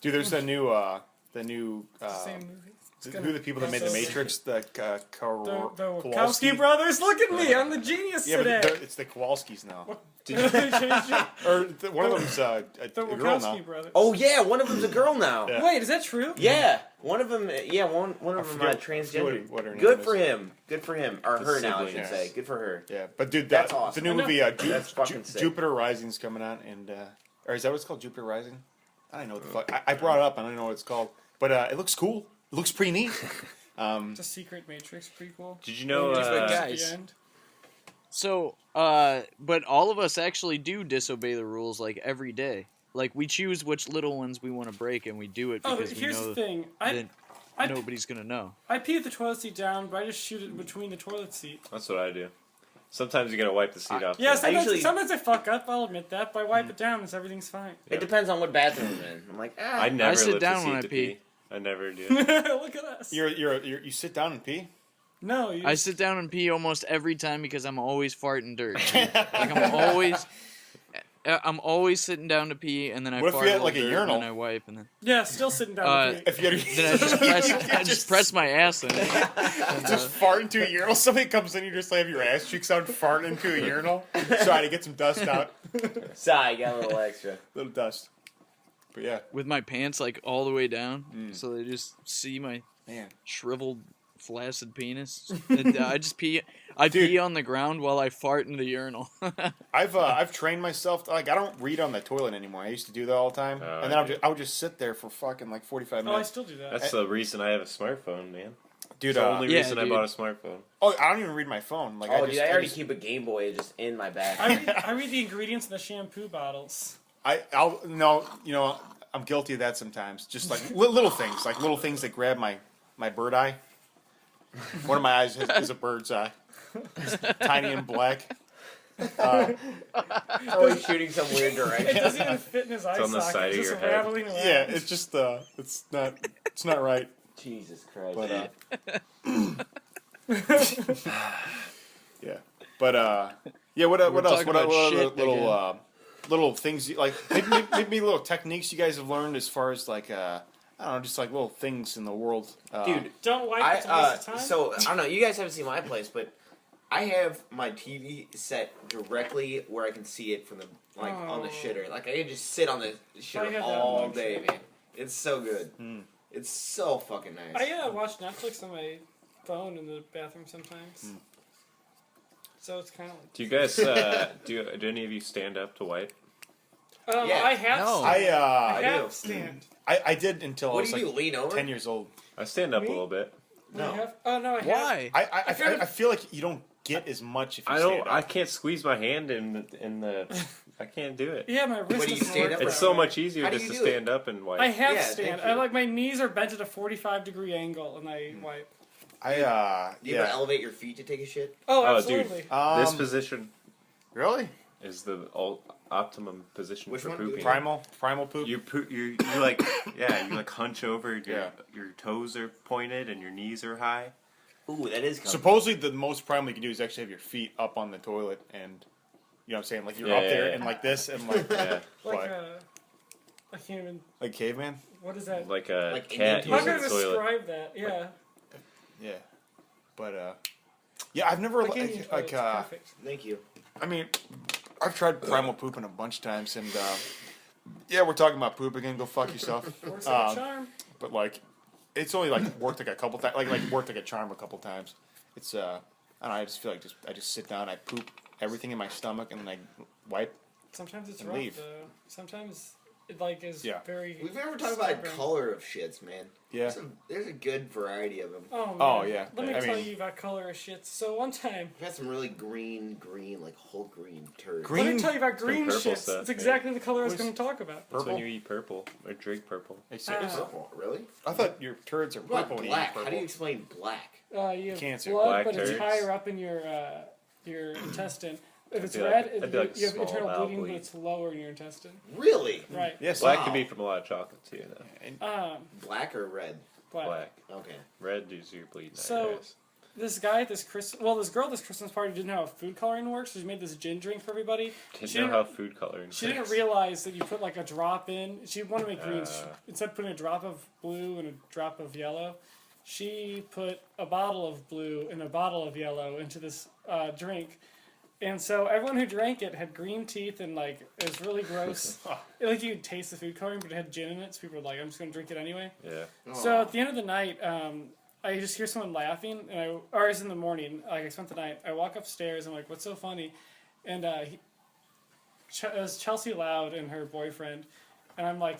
Dude, there's the new It's the same movie. It's who are the people that made the crossover. Matrix? The The Kowalski Wachowski brothers. Look at me. I'm the genius Yeah, today. but it's the Kowalskis now. They changed it. Or one of them's a The girl now. Wachowski brothers. Oh yeah, one of them's a girl now. Yeah. Wait, is that true? Yeah, one of them. Yeah, one of them forget- transgender. what her name Good is. for him. Good for him. Or The her now, I sibling, should yes. say. Good for her. Yeah, but dude, That's the awesome. new movie That's fucking sick. Jupiter Rising's coming out, and or is that what it's called? Jupiter Rising? I don't know what the fuck. I brought it up. I don't know what it's called, but it looks cool. It looks pretty neat. It's a secret Matrix prequel. Did you know? But At guys- the end. So, but all of us actually do disobey the rules like every day. Like we choose which little ones we want to break, and we do it Oh, because we here's know the thing. that I nobody's gonna know. I pee the toilet seat down, but I just shoot it in between the toilet seat. That's what I do. Sometimes you gotta wipe the seat off. Yeah, though. sometimes I fuck up. I'll admit that, but I wipe it down, and everything's fine. It depends on what bathroom I'm in. I'm like, I never sit lift down the seat when I to pee. I never do. Look at us. You sit down and pee. No, you. I sit down and pee almost every time because I'm always farting dirt. Like I'm always sitting down to pee, and then I What if fart you had, little like, a dirt, urinal? and then I wipe, and then Yeah, still sitting down. to pee. If you then I just press my ass in it. just fart into a urinal, somebody comes in, you just have your ass cheeks out, fart into a urinal. Sorry to get some dust out, Sorry, got a little extra. little dust. But yeah, With my pants like all the way down, so they just see my man. shriveled, flaccid penis. And, I just pee. I pee on the ground while I fart in the urinal. I've trained myself. I don't read on the toilet anymore. I used to do that all the time, Oh, and then okay. I would just sit there for fucking like 45 Oh, I minutes. still do that. That's the reason I have a smartphone, man. Dude, It's the only yeah, reason I dude. bought a smartphone. I don't even read my phone. Like, Oh, I dude, just, I already just- keep a Game Boy just in my bag. I read the ingredients in the shampoo bottles. I'll no, I'm guilty of that sometimes. Just like little things that grab my bird eye. One of my eyes is a bird's eye. It's tiny and black. Always shooting some weird It direction. doesn't even fit in his eye on the socket. side of It's your just head. rattling around. Yeah, it's just it's not right. Jesus Christ. But yeah, but yeah. What else? talking What about other shit little little things like maybe little techniques you guys have learned as far as like I don't know, just like little things in the world. Dude, Don't wipe it to waste of time. so I don't know. You guys haven't seen my place, but I have my TV set directly where I can see it from the on the shitter. Like I can just sit on the I shitter have that all one, day, too. man. It's so good. It's so fucking nice. I watch Netflix on my phone in the bathroom sometimes. So it's kind of like. Do you guys do any of you stand up to wipe? Yeah. I have. No. I I have do. stand. I did until I What was do you like do? Lean over? 10 years old. I stand up Me? a little bit. No. I have. Oh no, I have. Why? I feel like you don't get as much if you I stand don't. up. I can't squeeze my hand in the. I can't do it. Yeah, my wrist What, do you doesn't stand work up that It's so way. much easier How do just you to do it? stand up and wipe. I have Yeah, stand. thank you. I like my knees are bent at a 45-degree angle, and I wipe. Do you ever yeah. elevate your feet to take a shit? Oh, Oh, absolutely. dude. This position Really? is the optimum position Which for one? pooping. Primal poop. You like you like hunch over. Yeah. Your toes are pointed and your knees are high. Ooh, that is comfy. Supposedly, the most primal you can do is actually have your feet up on the toilet, and you know what I'm saying, like you're up there and like this, and like Yeah, Like what? I can't even. Like caveman. What is that? like a Like cat Indian How can using I the toilet. describe that? Yeah. Yeah, but yeah, I've never Like Indian toilets, perfect. Thank you. I mean, I've tried primal pooping a bunch of times, and yeah, we're talking about poop again. Go fuck yourself. Works like a charm. But like, it's only like worked like a couple times. Like worked like a charm a couple times. It's I don't know. I just feel like I just sit down. I poop everything in my stomach, and then I wipe. Sometimes it's And rough leave. though. Sometimes it like is very. We've never talked about color of shits, man. Yeah. There's a good variety of them. Oh, man. Oh, yeah. Let me tell you about color of shits. So one time... We've had some really green, like whole green turds. Let me tell you about green purple shits. stuff, it's exactly the color I was going to talk about. That's when you eat purple or drink purple. Purple, really? I thought your turds are What purple. about when you eat black? purple. How do you explain black? You have Cancer. blood, Black but it's turds. higher up in your intestine. If it's be red, like- it'd be like you have small internal bowel bleeding, but bleed. it's lower in your intestine. Really? Right. Yes. Black Wow. can be from a lot of chocolate too, though. Black or red? Black. Okay. Red is your bleeding. So- This guy at this this girl at this Christmas party didn't know how food coloring works, so she made this gin drink for everybody. Didn't know how food coloring She didn't works. realize that you put like a drop in. She wanted to make greens. Instead of putting a drop of blue and a drop of yellow, she put a bottle of blue and a bottle of yellow into this drink. And so everyone who drank it had green teeth and like it was really gross. Like you could taste the food coloring, but it had gin in it, so people were like, "I'm just gonna drink it anyway." Yeah. So at the end of the night, I just hear someone laughing, or it's in the morning. Like I spent the night. I walk upstairs. I'm like, "What's so funny?" And it was Chelsea Loud and her boyfriend, and I'm like,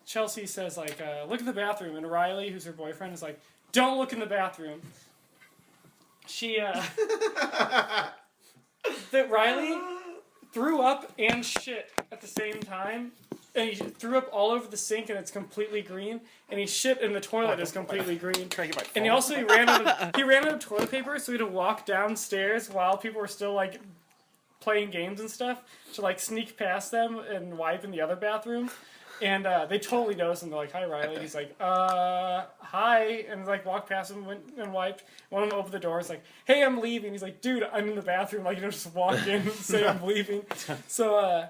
Chelsea says like, "Look in the bathroom," and Riley, who's her boyfriend, is like, "Don't look in the bathroom." She that Riley threw up and shit at the same time. And he threw up all over the sink, and it's completely green. And he shit in the toilet, is completely green. And he ran out of toilet paper, so he had to walk downstairs while people were still like playing games and stuff to like sneak past them and wipe in the other bathroom. And they totally noticed him. They're like, "Hi, Riley." He's like, "Hi," and like walked past him, went and wiped. One of them opened the door. He's like, "Hey, I'm leaving." He's like, "Dude, I'm in the bathroom." Like, you don't just walk in and say I'm leaving. So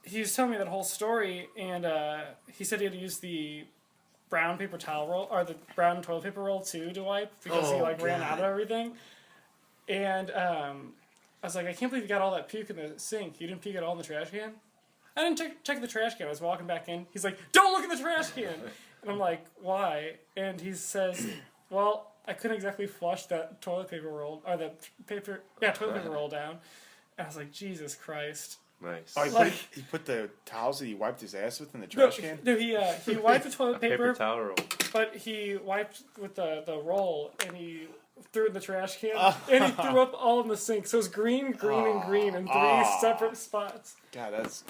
he was telling me that whole story, and he said he had to use the brown paper towel roll or the brown toilet paper roll too to wipe because he like ran out of everything. And I was like, "I can't believe you got all that puke in the sink. You didn't puke it all in the trash can?" I didn't check the trash can. I was walking back in. He's like, "Don't look in the trash can." And I'm like, "Why?" And he says, "Well, I couldn't exactly flush that toilet paper roll or the toilet paper roll down." And I was like, "Jesus Christ." Nice. Oh, he put the towels that he wiped his ass with in the trash can? No, he wiped the toilet Paper paper, towel roll. but he wiped with the roll, and he threw it in the trash can, and he threw up all in the sink. So it was green, green, and green in three separate spots. God, that's...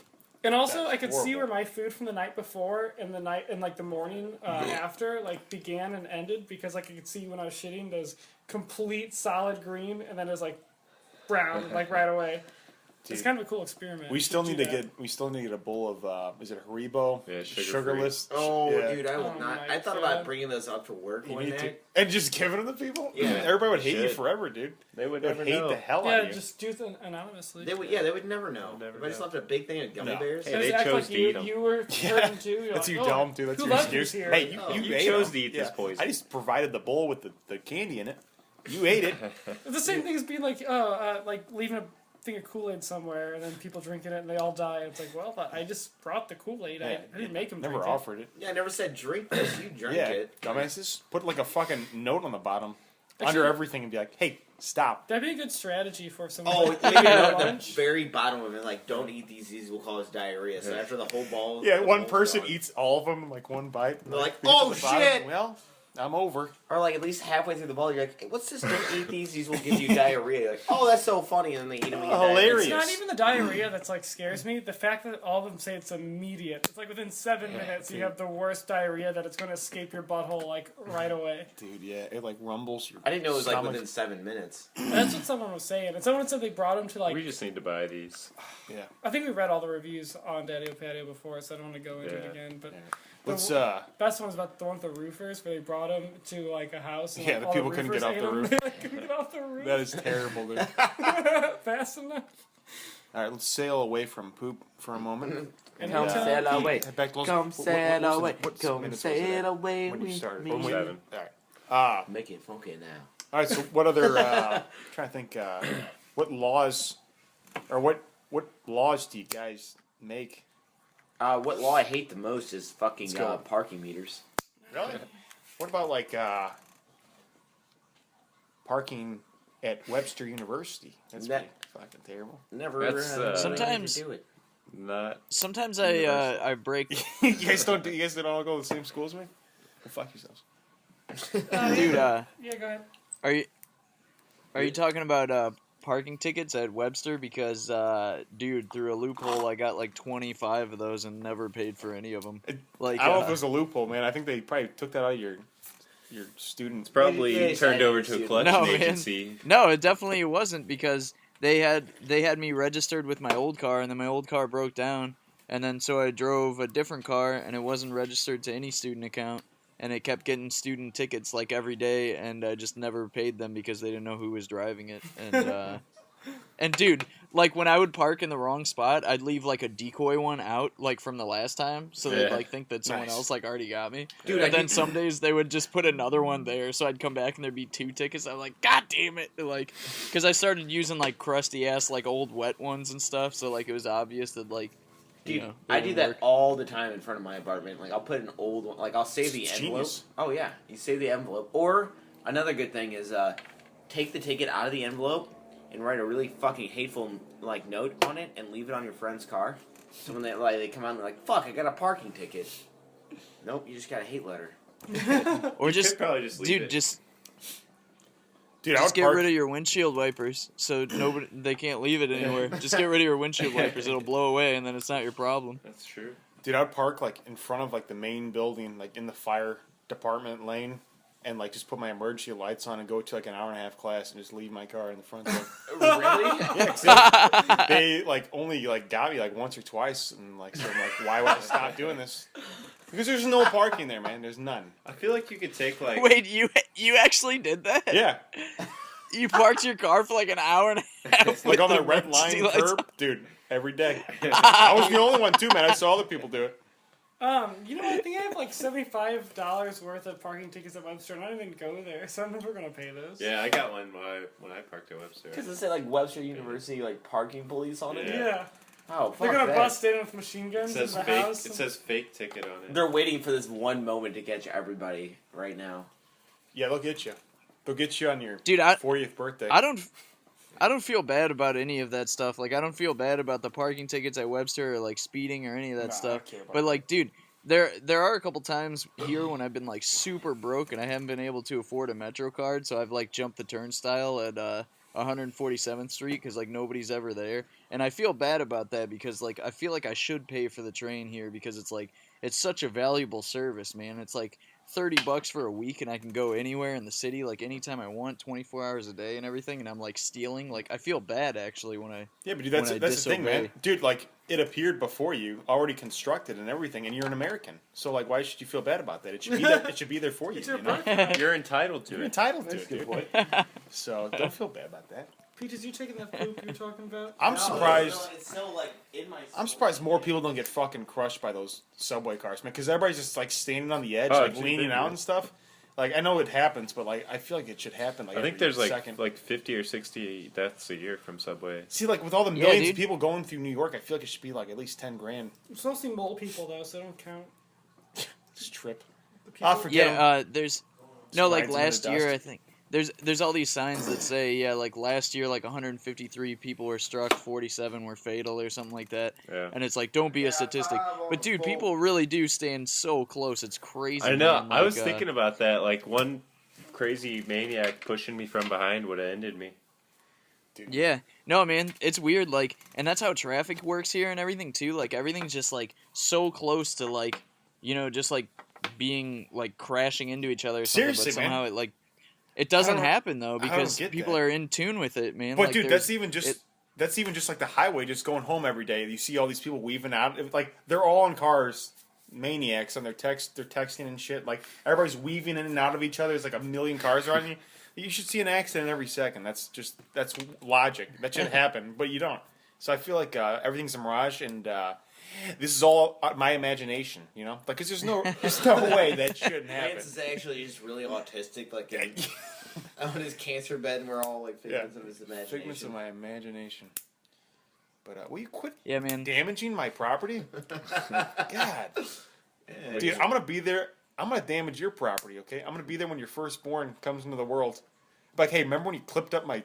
And also, I could see horrible. where my food from the night before and the morning after like began and ended because like I could see when I was shitting those complete solid green, and then it was like brown like right away. Dude, it's kind of a cool experiment. we still need to get a bowl of is it Haribo? Yeah, sugarless. Oh, Yeah. dude, I will Oh not. my I thought God. about bringing those up to work You one need to, day. and just giving them to people. Yeah. Everybody would hate you should. forever, dude. They would They never would hate know. the hell out Yeah, of you. just do it anonymously. They would never know. Never If I just know. left a big thing of gummy No. bears. Hey, Just they act chose like to eat 'em. you were hurting too. You're That's like, you "Oh, dumb, dude. That's who your left excuse. these here?" Hey, Oh. you You ate chose them. to eat this poison. I just provided the bowl with the candy in it. You ate it. It's the same thing as being like, like leaving a thing of Kool-Aid somewhere and then people drinking it and they all die. It's like, well, I just brought the Kool-Aid. I didn't make them Never drink offered it. Yeah, I never said drink this. You drank Yeah, it. dumbasses. Put like a fucking note on the bottom Actually- under everything and be like, "Hey, stop." That'd be a good strategy for someone. Oh, like, maybe note at the lunch. very bottom of it, like, don't eat these will cause diarrhea. So after the whole ball, Yeah, the one bowl's person gone. eats all of them in like one bite. They're like, they get to "Oh, the bottom, shit!" Well, I'm over. Or like at least halfway through the ball, you're like, hey, "What's this? Don't eat these. These will give you diarrhea." You're like, "Oh, that's so funny," and then they eat them. And get Hilarious. diarrhea. It's not even the diarrhea that's like scares me. The fact that all of them say it's immediate. It's like within 7 minutes you have the worst diarrhea that it's going to escape your butthole like right away. Dude, yeah, it like rumbles your I didn't know it was like stomach. within 7 minutes. That's what someone was saying. And someone said they brought him to like. We just need to buy these. Yeah. I think we read all the reviews on Daddio Patio before, so I don't want to go into it Yeah. again. But Let's best one was about the one with the roofers, where they brought him to like a house. And, Yeah, like, the all people couldn't roofers get off ate the him. roof. They couldn't get off the roof. that is terrible, dude. Fast enough. All right, let's sail away from poop for a moment. And Come tell sail Pete- away. Head back to Los- Come what- sail what was away. it? What Come minutes was it sail at away when you with started? me. 7. All right. Make it funky now. All right. So, what other? Trying to think. What laws, or what laws do you guys make? What law I hate the most is fucking Let's go. parking meters. Really? What about like parking at Webster University? That's That- pretty fucking terrible. Never. That's, had Sometimes- to do it. not. Sometimes Universal. I break. You guys don't all go to the same school as me? Well, fuck yourselves. Dude, Yeah, go ahead. are you talking about parking tickets at Webster? Because dude, through a loophole, I got like 25 of those and never paid for any of them. Like I don't know if it was a loophole, man. I think they probably took that out of your students. Probably They turned over to a decided collection No, man. agency. No, it definitely wasn't because they had me registered with my old car, and then my old car broke down, and then so I drove a different car, and it wasn't registered to any student account, and it kept getting student tickets like every day, and I just never paid them because they didn't know who was driving it, and and dude, like when I would park in the wrong spot, I'd leave like a decoy one out, like from the last time, so they'd Yeah. like think that someone Nice. else like already got me. Dude, And then some days they would just put another one there, so I'd come back and there'd be 2 tickets. I'm like, God damn it! Like, because I started using like crusty ass like old wet ones and stuff, so like it was obvious that like, Dude, you know, I it do would that work. all the time in front of my apartment. Like, I'll put an old one. Like, I'll save the It's envelope. genius. Oh, yeah. You save the envelope. Or, another good thing is take the ticket out of the envelope and write a really fucking hateful, like, note on it and leave it on your friend's car. So when they come out and they're like, fuck, I got a parking ticket. Nope, you just got a hate letter. Or You just, could probably just leave dude, it. just Dude, I would get park. rid of your windshield wipers, so nobody they can't leave it anywhere. Just get rid of your windshield wipers; it'll blow away, and then it's not your problem. That's true. Dude, I would park like in front of like the main building, like in the fire department lane, and like just put my emergency lights on and go to like an hour and a half class and just leave my car in the front door. Really? Yeah, 'cause they like only like got me like once or twice, and like so I'm like, why would I stop doing this? Because there's no parking there, man. There's none. I feel like you could take like. Wait, you actually did that? Yeah, You parked your car for like an hour and a half. like with on the the red emergency line lights curb, dude. Every day. I was the only one too, man. I saw other people do it. You know, I think I have like $75 worth of parking tickets at Webster, and I don't even go there, so I'm never gonna pay those. Yeah, I got one when I parked at Webster. Because it said, like, Webster University, like, parking police on it. Yeah. Yeah. Oh, fuck They're gonna that. bust in with machine It guns in says the fake. house. It says fake ticket on it. They're waiting for this one moment to catch everybody right now. Yeah, they'll get you. They'll get you on your Dude, I 40th birthday. I don't feel bad about any of that stuff. Like I don't feel bad about the parking tickets at Webster or like speeding or any of that Nah, I stuff. don't care about But that. like, dude, there are a couple times here when I've been like super broke and I haven't been able to afford a Metro card, so I've like jumped the turnstile at 147th Street because like nobody's ever there, and I feel bad about that because like I feel like I should pay for the train here because it's like it's such a valuable service, man. It's like $30 for a week and I can go anywhere in the city like anytime I want, 24 hours a day and everything, and I'm like stealing. Like I feel bad actually when I Yeah, but dude, that's when I the thing, man. disobey. Dude, like it appeared before you, already constructed and everything, and you're an American. So like, why should you feel bad about that? It should be there. It should be there for you. It's your You know? birthday. You're entitled to You're it. entitled to That's it, a good dude. point. So don't feel bad about that. Peaches, you taking that poop you were talking about? I'm surprised. No, it's still, like, in my I'm surprised more people don't get fucking crushed by those subway cars, man. Because everybody's just like standing on the edge, Oh, like it's leaning ridiculous. out and stuff. Like I know it happens, but like I feel like it should happen. Like I think every there's second. like 50 or 60 deaths a year from Subway. See, like with all the Yeah, millions of dude. people going through New York, I feel like it should be like at least 10 grand. It's mostly mole people, though, so they don't count. This trip. The people, I forget. yeah, there's no like rides in the last year dust. I think there's all these signs that say yeah like last year like 153 people were struck, 47 were fatal or something like that. Yeah. And it's like, don't be a statistic. But dude, people really do stand so close. It's crazy. I know. man. I was Like, thinking about that. Like one crazy maniac pushing me from behind would have ended me. Yeah. No, man, it's weird. Like, and that's how traffic works here and everything too. Like, everything's just like so close to like, you know, just like being like crashing into each other or something. Seriously, but man. somehow it like it doesn't don't- happen though I don't because get people that. are in tune with it, man. But Like, dude, there's- that's even just it- that's even just like the highway, just going home every day. You see all these people weaving out, like they're all in cars, maniacs, and they're texting and shit. Like everybody's weaving in and out of each other. There's like a million cars around you. You should see an accident every second. That's logic. That should happen, but you don't. So I feel like everything's a mirage, and this is all my imagination. You know, like 'cause there's no way that shouldn't happen. Lance is actually just really autistic, like on his cancer bed, and we're all like figments of his imagination. Figments of my imagination. But will you quit yeah, man. damaging my property? God. Dude, I'm going to be there. I'm going to damage your property, okay? I'm going to be there when your firstborn comes into the world. Like, hey, remember when you clipped up my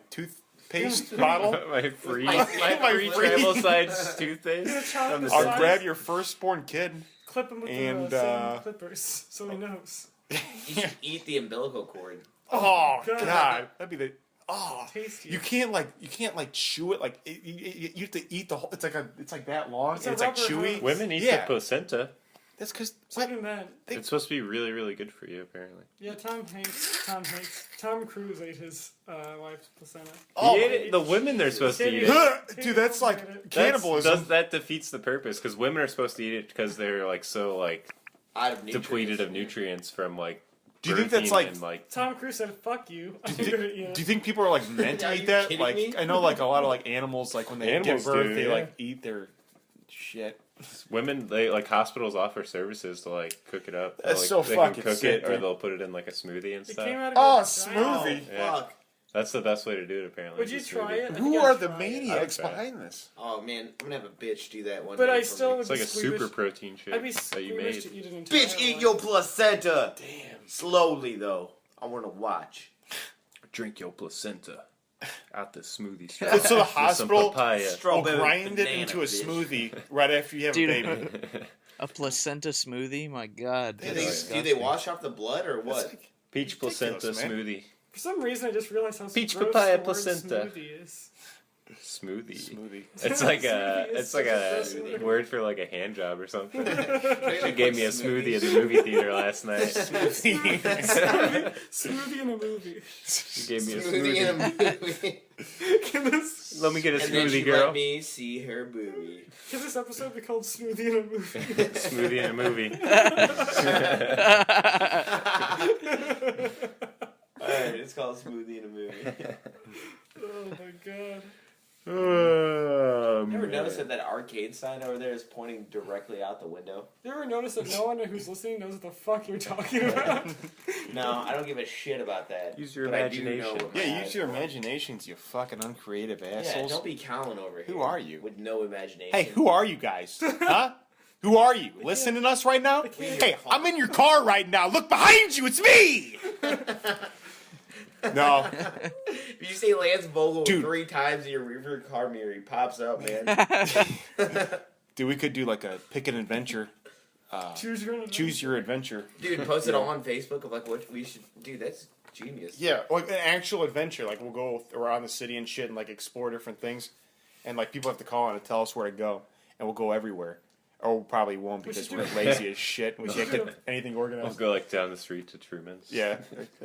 toothpaste bottle. my free My free free- travel size toothpaste. From the I'll Simpsons. grab your firstborn kid. Clip him with And, the same clippers, so he knows. You should eat the umbilical cord. Oh God. God, that'd be the. Oh, Tasty. you can't like chew it like you have to eat the whole. It's like that long. It's And a it's like rubber chewy. hose. Women eat Yeah. the placenta. That's because Even then. It's supposed to be really, really good for you, apparently. Yeah, Tom Cruise ate his wife's placenta. Oh, He ate it- the women are supposed to eat it. dude, that's like cannibalism. That defeats the purpose because women are supposed to eat it because they're like so like Out of nutrients. depleted of nutrients from like. Do you think that's birthing like? and, like Tom Cruise said, "Fuck you." I'm Do gonna eat it. you think people are like meant to Are eat you that? kidding Like me? I know like a lot of like animals like when they Animals give birth do, they yeah. like eat their shit. women? They like hospitals offer services to like cook it up. That's like, so they fucking can cook sick, it, or man. they'll put it in like a smoothie and It stuff. came out of Oh, your vagina. smoothie. Yeah. Fuck. That's the best way to do it, apparently. Would is you a try smoothie. it? I think Who I'd are the try it. maniacs I would try it. behind this? Oh man, I'm gonna have a bitch do that one But day I for still me. would It's like be a super squeamish. protein shake I'd be that you squeamish made. to eat an entire Bitch, eat one. your placenta. Damn. Slowly though. I wanna watch. Drink your placenta out the smoothie. So the With hospital some papaya. will Strawberry grind it banana, into a bitch. smoothie right after you have Dude. a baby. A placenta smoothie? My God. Do that's they, disgusting. do they wash off the blood or That's what? like- Peach Ridiculous, placenta man. smoothie. For some reason, I just realized how Peach gross papaya the word placenta. smoothie is. Smoothie. Smoothie. It's like a Smoothie is it's like a such a gross word for like a hand job or something. She gave me a smoothie at the movie theater last night. Smoothie in a movie. She gave me a Smoothie in a smoothie. movie. Can this Let me get a And then she smoothie, girl. let me see her booby. episode be called Smoothie in a movie? Smoothie in a movie. Alright, it's called Smoothie in a movie. Oh my god. Oh, You ever man. notice that arcade sign over there is pointing directly out the window? You ever notice that no one who's listening knows what the fuck you're talking about? No, I don't give a shit about that. Use your but I do know imagination. what my Yeah, eyes use your want. imaginations, you fucking uncreative Yeah, assholes. don't be Collin over here. Who are you? With no imagination. Hey, who are you guys? Huh? Who are you? Listening to us right now? Hey, I'm in your car right now. Look behind you. It's me. No. If you say Lance Vogel Dude. 3 times in your rearview car mirror, he pops up, man. Dude, we could do like a pick an adventure. Choose your adventure. Dude, post it all on Facebook of like what we should do. That's genius. Yeah, like an actual adventure. Like we'll go around the city and shit and like explore different things. And like people have to call in and tell us where to go. And we'll go everywhere. Or we probably won't because should we're do- lazy as shit. We can't get anything I'll organized. go like down the street to Truman's. Yeah.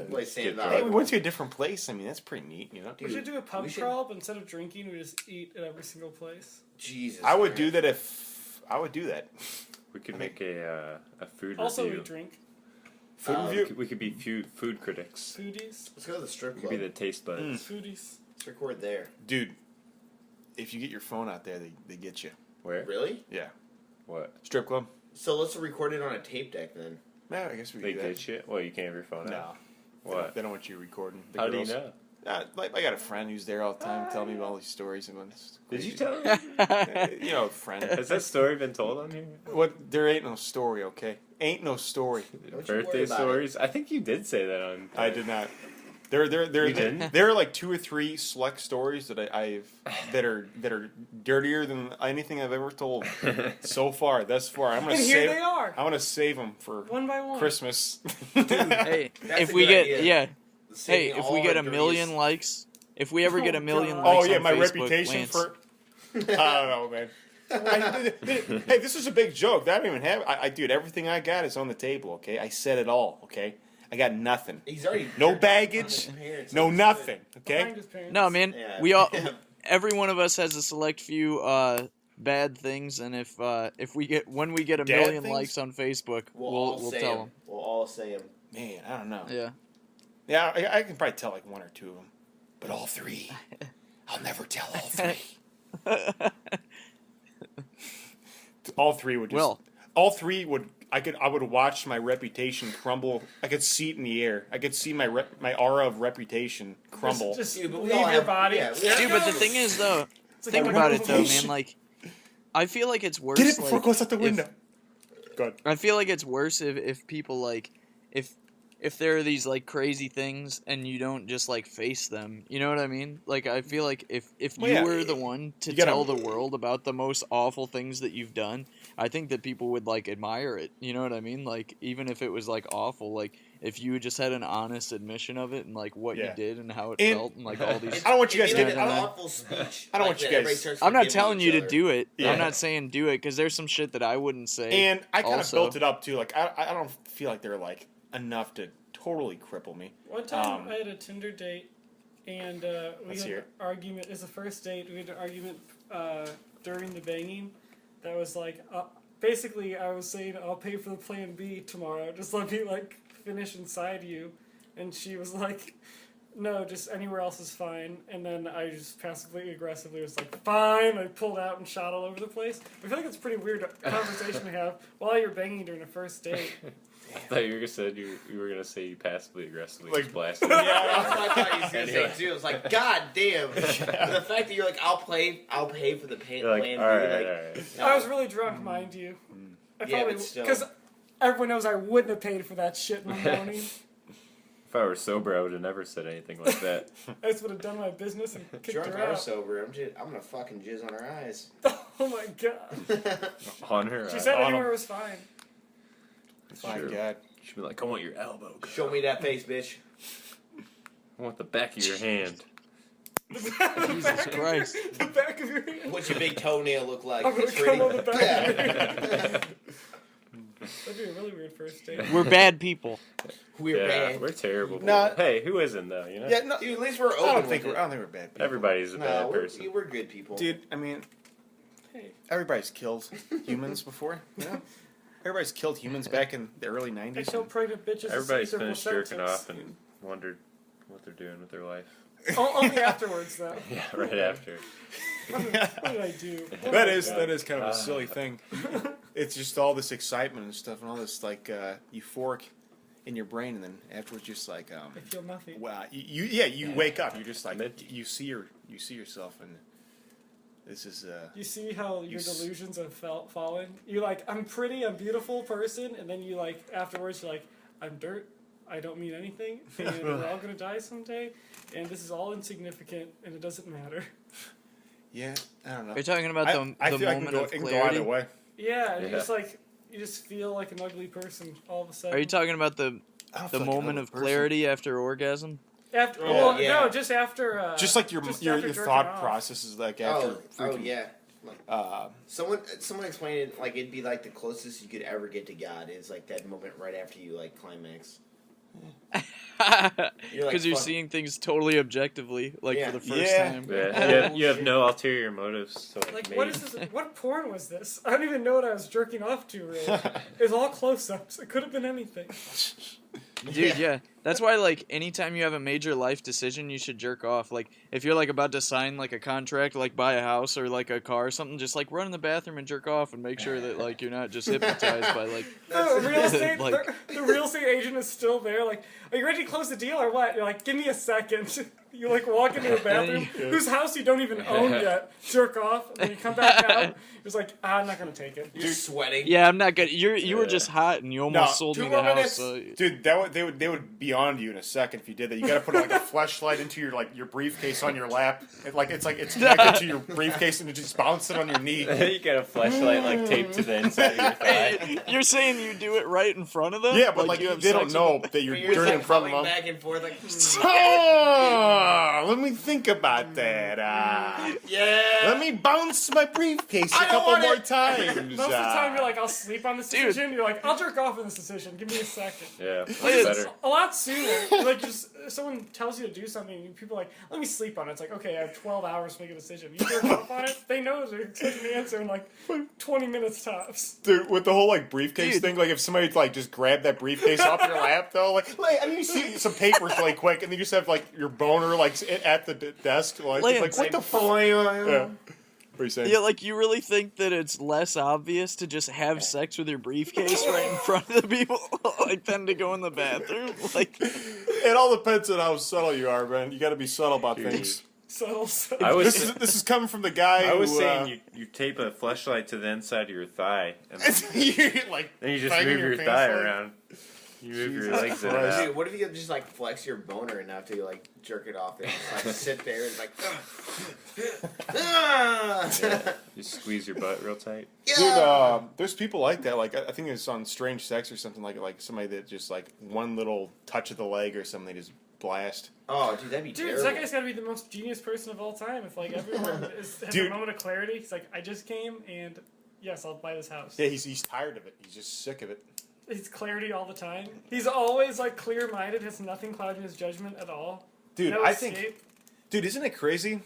Like Sand Get Valley. Hey, we went to a different place. I mean, that's pretty neat, you know? We should do a pub we should- crawl, but instead of drinking, we just eat at every single place. Jesus. I would Christ. do that if... I would do that. We could make a food Also, review. we drink. Food Um, review? We could be food critics. Foodies. Let's go to the strip We club. could be the taste buds. Foodies. Let's record there. Dude, if you get your phone out there, they get you. Where? Really? Yeah. What? Strip club? So let's record it on a tape deck then. Yeah, I guess we They could do get you? Well, you can't have your phone that. out. No. What? They don't want you recording. The How do girls. you know? Like I got a friend who's there all the time, telling me about all these stories. And it's Did you crazy. tell me? You know, a friend. Has that story been told on here? What? There ain't no story, okay? Ain't no story. Don't you worry Birthday about stories? I think you did say that on. I did not. There You didn't? There are like 2 or 3 select stories that I've that are dirtier than anything I've ever told so far. Thus far, I'm gonna And save. here they are, I'm gonna save them for one by one. Christmas. Hey, That's if a we good get idea. yeah, hey, Saving if all we get our a million dirtiest- likes, if we ever get a Oh, million God. Oh likes yeah, on my Facebook, reputation Lance, for. I don't know, man. Hey, this is a big joke. That I don't even have. Dude, everything I got is on the table. Okay, I said it all. Okay, I got nothing. He's already No baggage. Parents, No nothing. Okay. Behind his parents. No, man, Yeah. we all, every one of us has a select few bad things, and if when we get a Dad million things? likes on Facebook, We'll we'll say tell him. them. We'll all say him. Man, I don't know. Yeah. Yeah, I can probably tell like 1 or 2 of them, but all 3, I'll never tell all 3. All 3 would just. Well. All 3 would. I would watch my reputation crumble. I could see it in the air. I could see my aura of reputation crumble. Just Dude, but we leave all your have- body. yeah, we have- Dude, but the thing is, though, It's like think a about it, though, reputation. man. Like, I feel like it's worse. Get it before like, it goes out the if- window. Good. I feel like it's worse if people like if if there are these like crazy things and you don't just like face them, you know what I mean? Like I feel like if Well, you yeah, were the one to you gotta- tell the world about the most awful things that you've done, I think that people would like admire it. You know what I mean? Like even if it was like awful, like if you just had an honest admission of it and like what Yeah. you did and how it And- felt and like all these. I don't want you guys If getting an into that. awful speech. I don't like want you that guys- everybody starts I'm not forgiving telling each you to other. do it. Yeah. I'm not saying do it because there's some shit that I wouldn't say. And I kind of also. built it up too. Like I don't feel like they're like enough to totally cripple me. One time I had a Tinder date, and we Let's had hear an it. argument. It's the first date. We had an argument during the banging. That was like, basically, I was saying I'll pay for the plan B tomorrow. Just let me like finish inside you, and she was like, no, just anywhere else is fine. And then I just passively aggressively was like, fine. I pulled out and shot all over the place. I feel like it's a pretty weird conversation to have while you're banging during a first date. I thought you were gonna say you passively aggressively Like- just blasted. Yeah, that's what I thought you was gonna Anyway. say too. It's like, God damn, the fact that you're like, I'll pay for the You're like, plan. all right, like, all right. I was really drunk, mind you. I Yeah, probably but still. because everyone knows I wouldn't have paid for that shit in the morning. If I were sober, I would have never said anything like that. I just would have done my business and kicked Drunk her or out. sober, I'm gonna fucking jizz on her eyes. Oh my god! On her. She said on anywhere was fine. My Sure. God. She'd be like, I want your elbow. girl. Show me that face, bitch. I want the back of your hand. Jesus Christ. The back of your hand. What's your big toenail look like? I'm gonna It's come on ready. the back of your hand. That'd be a really weird first date. We're bad people. We're Yeah, bad. we're terrible. Nah. people. Hey, who isn't though? You know. Yeah, no, Dude, at least we're open I don't with think it. we're bad people. Everybody's a No, bad person. we're good people. Dude, I mean, Hey, everybody's killed humans before. You know? Everybody's killed humans back in the early I '90s. kill pregnant bitches. Everybody's in finished circle jerking sentence. off and wondered what they're doing with their life. Only afterwards, though. Yeah, right after. What did I do? Oh That my is God. that is kind of a silly thing. It's just all this excitement and stuff, and all this like euphoric in your brain, and then afterwards, just like I feel nothing. wow, you wake up, you're just like you see yourself, and this is You see how your s- delusions have fallen? You're like, I'm pretty, I'm beautiful person, and then you like, afterwards you're like, I'm dirt, I don't mean anything, and we're all gonna die someday, and this is all insignificant, and it doesn't matter. yeah, I don't know. Are you talking about I the feel moment of it can go clarity? either way. Yeah, and Yeah. you're just like, you just feel like an ugly person all of a sudden. Are you talking about the I don't feel like moment another of person. clarity after orgasm? After, Oh, well, yeah. no, just after. Just like your just your after your jerking thought off. process is like after. Oh yeah. Like, Someone explained it like it'd be like the closest you could ever get to God is like that moment right after you like climax. You're like, Because you're fuck. seeing things totally objectively, like Yeah. for the first Yeah. time. Yeah, you have no ulterior motives. To, Like, mate. what is this? What porn was this? I don't even know what I was jerking off to, really. It was all close-ups. It could have been anything. Dude, yeah. That's why, like, anytime you have a major life decision, you should jerk off. Like, if you're, like, about to sign, like, a contract, like, buy a house or, like, a car or something, just, like, run in the bathroom and jerk off and make sure that, like, you're not just hypnotized by, like... The real estate, Like- the real estate agent is still there. Like, are you ready to close the deal or what? You're like, give me a second. You like walk into a bathroom whose house you don't even own yet. Jerk off, and then you come back out. You're just like, I'm not gonna take it. You're sweating. Yeah, I'm not good. You were just hot and you almost No, sold 2 me more the house. minutes. So... dude, they would be on to you in a second if you did that. You got to put like a fleshlight into your briefcase on your lap. It's connected to your briefcase and it just bounces it on your knee. You got a flashlight like taped to the inside of your thigh. You're saying you do it right in front of them? Yeah, but like you have they don't sex know that you're But you're doing it like in front of coming them. back and forth like. Oh, let me think about that. Yeah. Let me bounce my briefcase a I don't couple want more it. times. Most of the time, you're like, I'll sleep on this Dude. decision. You're like, I'll jerk off on this decision. Give me a second. Yeah, that's It's- better. A lot sooner. Like, just someone tells you to do something, and people are like, let me sleep on it. It's like, okay, I have 12 hours to make a decision. You jerk off on it, they know they're expecting the answer in like 20 minutes tops. Dude, with the whole like briefcase Dude. thing, like if somebody like just grabbed that briefcase off your lap though, like I mean you see some papers really quick, and then you just have like your boner like at the desk, like Lance. what the fuck? Yeah. What are you saying? Yeah, like you really think that it's less obvious to just have sex with your briefcase right in front of the people, like than to go in the bathroom? Like, It all depends on how subtle you are, man. You got to be subtle about things. Subtle. I was This is coming from the guy. I was who, saying you tape a flashlight to the inside of your thigh, and you're like then you just banging move your pants thigh leg. around. You move your Jesus legs in and Christ. out. Dude, what if you just like flex your boner enough to like jerk it off and just like sit there and like Yeah. You squeeze your butt real tight. Dude, there's people like that. Like I think it's on Strange Sex or something like somebody that just like one little touch of the leg or something they just blast. Oh, dude, that'd be Dude, terrible. that guy's got to be the most genius person of all time. If like everyone has Dude. a moment of clarity, he's like, I just came and yes, I'll buy this house. Yeah, he's tired of it. He's just sick of it. He's clarity all the time. He's always like clear-minded, has nothing clouding his judgment at all. Dude, No I escape. think, dude, isn't it crazy?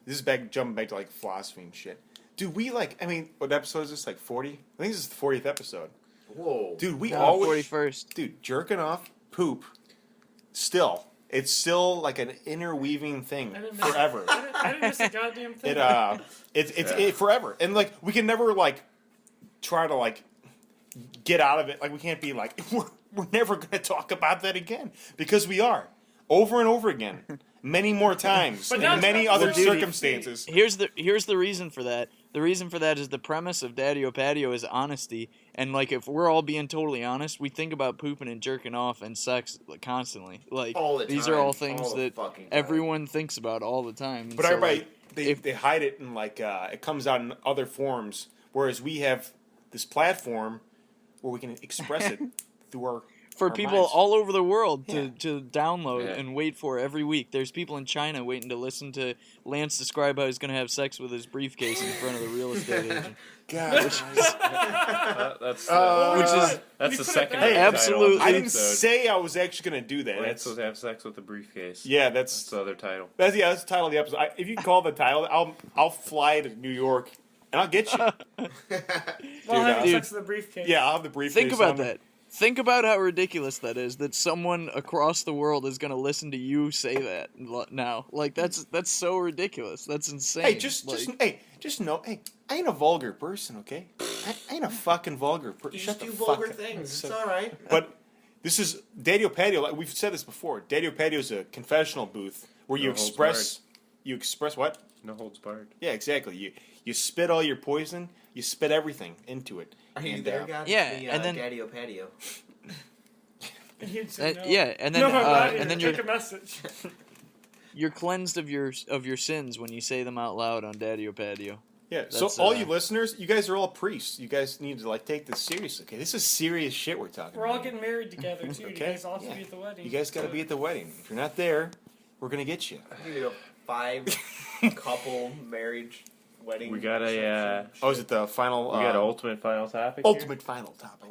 This is jumping back to like philosophy and shit. Dude, we like, I mean, what episode is this? Like 40? I think this is the 40th episode. Whoa. Dude, we No, always, 41st. dude, jerking off, poop, still. It's still like an interweaving thing I didn't miss forever. I didn't miss a goddamn thing. It forever. And like we can never like try to like get out of it. Like we can't be like we're never going to talk about that again because we are over and over again, many more times, But in now it's many not other really circumstances. Here's the reason for that. The reason for that is the premise of Daddio Patio is honesty, and like if we're all being totally honest, we think about pooping and jerking off and sex like, constantly. Like All the these time. are all things All the that fucking time. everyone thinks about all the time. And But so, everybody like, they hide it in like it comes out in other forms, whereas we have this platform where we can express it through our for our people minds. all over the world Yeah. to download Yeah. and wait for every week. There's people in China waiting to listen to Lance describe how he's going to have sex with his briefcase in front of the real estate agent. God. That's Which is- that's the second. Hey, title of absolutely. the I didn't episode. say I was actually going to do that. Lance That's, was to have sex with the briefcase. yeah, That's that's the other title. that's the title of the episode. If you can call it the title, I'll fly to New York and I'll get you. Well, having dude. sex with a briefcase. Yeah, I'll have the briefcase. Think about on. that. Think about how ridiculous that is. That someone across the world is going to listen to you say that now. Like that's so ridiculous. That's insane. Hey, just know, hey, I ain't a vulgar person, okay? I ain't a fucking vulgar person. You Shut just the do fuck vulgar up. things. It's alright. But this is Daddio Patio. Like we've said this before. Daddio Patio is a confessional booth where you No holds express what? No holds barred. Yeah, exactly. You spit all your poison. You spit everything into it. Are you And, there, God? yeah, The, and then- Daddio Patio. And he'd say no. yeah, and then No, I'm not here. and then Take a message. you're cleansed of your sins when you say them out loud on Daddio Patio. Yeah. So That's, all you listeners, you guys are all priests. You guys need to like take this seriously. Okay, this is serious shit we're talking We're all about. getting married together too. You Okay. guys all have Yeah. to be at the wedding. You guys got to be at the wedding. If you're not there, we're gonna get you. You know, 5 couple marriage wedding. We got a Oh, is it the final? we got an ultimate final topic. here? ultimate final topic.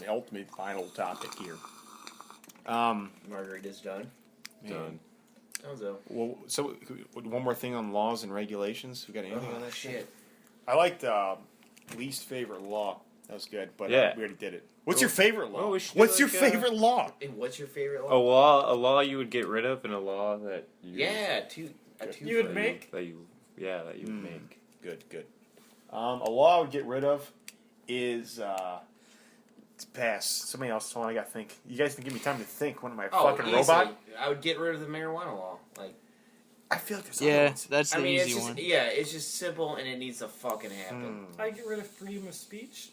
Ultimate final topic here. Margarita's done. Done. How's Well, so one more thing on laws and regulations. We got anything on that shit? shit. I liked least favorite law. That was good, but Yeah. we already did it. What's your favorite law? Well, we should do What's your like, favorite law? Hey, what's your favorite A law? law you would get rid of, and a law that you Yeah, two. You would make? that you would make. Good, good. A law I would get rid of is pass. Somebody else told me I got to think. You guys can give me time to think. What am I, a fucking easily. robot? I would get rid of the marijuana law. Like, I feel like there's other Yeah, ones. that's the I mean, it's easy just one. it's just simple and it needs to fucking happen. I get rid of freedom of speech.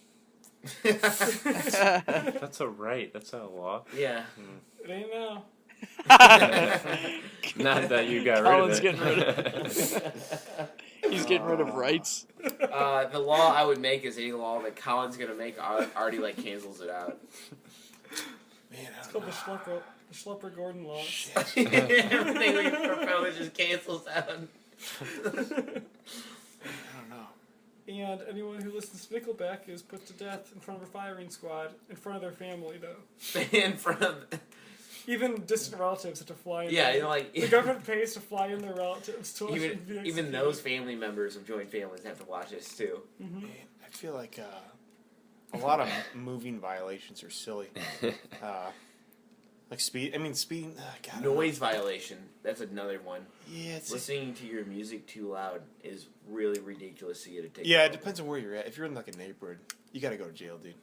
That's a right. That's not a law. Yeah. It ain't now. Not that you got Colin's rid of it. getting rid He's getting rid of rights. The law I would make is any law that Colin's gonna make already like cancels it out. Man, I It's don't called know. the Schlepper Gordon law. Everything we propose just cancels out. I don't know. And anyone who listens to Nickelback is put to death in front of a firing squad, in front of their family, though. In front of. Even distant relatives have to fly in. Yeah, there. you know, like The government pays to fly in their relatives to watch them be even executed. those family members of joint families have to watch this too. Man, I feel like a lot of moving violations are silly. Like speed. I mean, speeding. God, I don't know. Noise violation. That's another one. Yeah, it's Listening to your music too loud is really ridiculous to get to take. yeah. It depends on where you're at. If you're in like a neighborhood, you got to go to jail, dude.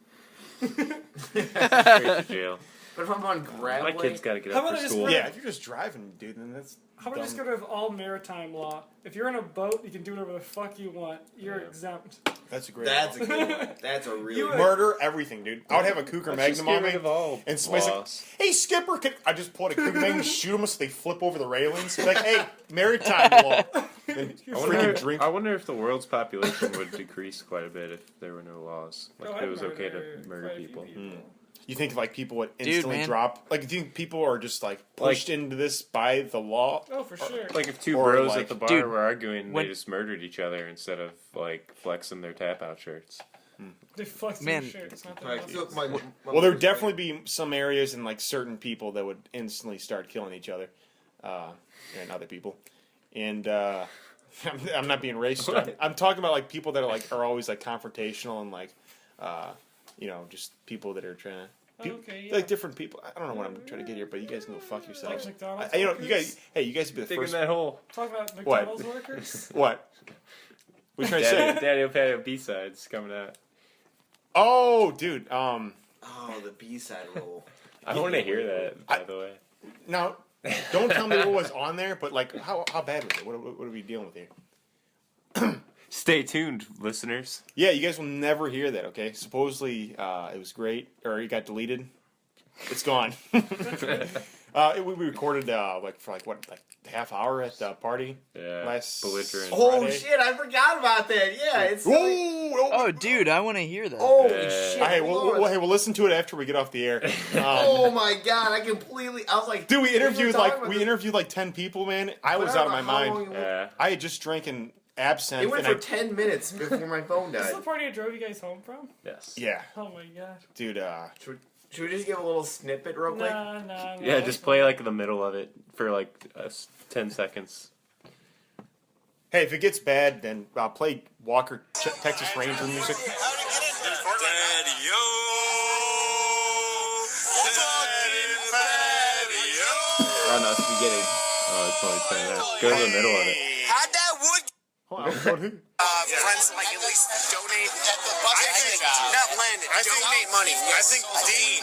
Straight to jail. But if I'm on gravel, My kid's got to get How up about for I just school. rent- Yeah, if you're just driving, dude, then that's How about I just dumb. get rid of all maritime law? If you're in a boat, you can do whatever the fuck you want. You're Yeah. exempt. That's a great that's a one. good one. That's a really You good would- Murder everything, dude. I would have a Cougar Let's just Magnum get on me. rid of all And somebody's like, laws. hey, Skipper, I just pull out a Cougar Magnum, shoot them so they flip over the railings. Like, hey, maritime law. And freaking drink. I wonder if the world's population would decrease quite a bit if there were no laws. Like, Oh, if I'd it was okay murder to murder quite a few people. You think like people would Dude, instantly man. drop? Like, do you think people are just like pushed into this by the law? Oh, for sure. Like, if two Or, bros like- at the bar Dude, were arguing, when- they just murdered each other instead of, like, flexing their tap-out shirts. They flex Man. their shirts, not their Right, muscles. so my Well, there would definitely be some areas and like certain people that would instantly start killing each other, and other people. And I'm not being racist. I'm talking about like people that are always like confrontational and like, just people that are trying to. Okay, yeah. Like different people. I don't know what I'm trying to get here, but you guys can go fuck yourselves. Like McDonald's You workers? guys. Hey, you guys be the Digging first. that hole. Talk about McDonald's workers. What? What are you trying to say? Daddio Patio B-sides coming out. Oh, dude. Oh, the B-side roll. I want to hear that, by the way. Now, don't tell me what was on there, but like, how bad was it? What are we dealing with here? Stay tuned, listeners. Yeah, you guys will never hear that. Okay, supposedly it was great, or it got deleted. It's gone. We recorded for half hour at the party. Yeah, Last belligerent. Oh Friday. shit! I forgot about that. Yeah, it's. Oh, dude, I want to hear that. Holy Yeah. shit! Hey, Lord. we'll listen to it after we get off the air. Oh my god! I was like, Dude, we what are interviewed talking about this? interviewed like 10 people, man. I was But out of don't my know how long mind. it went. Yeah. I had just drank absinthe. It went and for 10 minutes before my phone This is died. the party I drove you guys home from? Yes. Yeah, Oh my god. dude. Should we just give a little snippet real quick? Nah. Yeah, just play like the middle of it for like 10 seconds. Hey, if it gets bad, then play Walker Texas Ranger music. Oh no, it's the beginning. Oh, it's only 10 minutes. Go to the middle of it. How'd that wood Hold on, friends like at least donate? Not lend, donate money. I think Dean,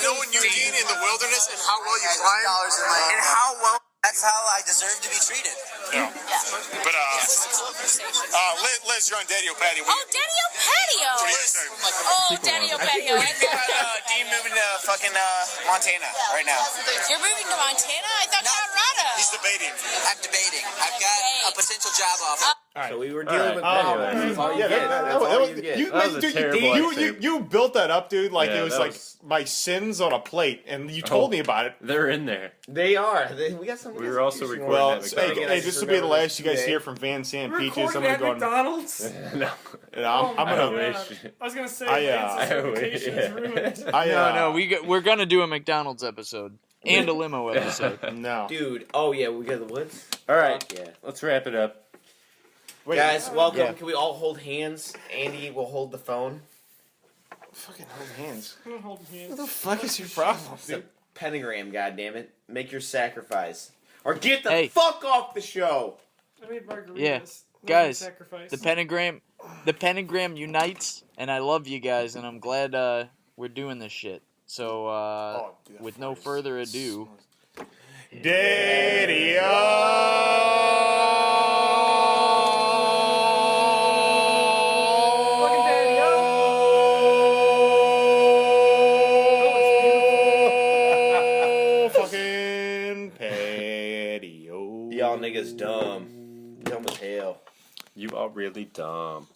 knowing you, Dean, in the wilderness and how well you climb, and how well. That's how I deserve to be treated. Yeah. But, Liz, you're on Daddio Patio. Oh, Daddio Patio! What do you say? Oh, Daddio Patio. Dean moving to fucking Montana right now. You're moving to Montana? I thought Colorado. He's debating. I'm debating. I've got a potential job offer. So we were dealing with Alright. that. That's all you Yeah, get. That's all you get. you, That was a dude, terrible you, accent. you built that up, dude. Like Yeah, it was that like was- my sins on a plate, and you told me about it. They're in there. They are. We got some. We were also some- recording Well, at hey, McDonald's. hey, this will be the remember last you guys today. hear from Van Sam We're Peaches. I'm recording gonna at go. McDonald's? No. I'm Oh, gonna. my wish. God. I was gonna say, I, Vance's I reputation wish, is ruined. We're gonna do a McDonald's episode and a limo episode. No. Dude, oh yeah, we got the woods. Alright, Fuck yeah. let's wrap it up. Wait, Guys, welcome. yeah. Can we all hold hands? Andy will hold the phone. Fucking hold hands. I'm not holding hands. What the fuck is your problem, It's a dude? pentagram, goddammit. Make your sacrifice. Or get the Hey. fuck off the show! I made margaritas. Yeah. Not Guys, sacrifice. The pentagram unites, and I love you guys, and I'm glad we're doing this shit. So Oh, dude, that with no fart is further ado, Fucking Daddio. Fucking patio. Y'all niggas dumb. Dumb as hell. You are really dumb.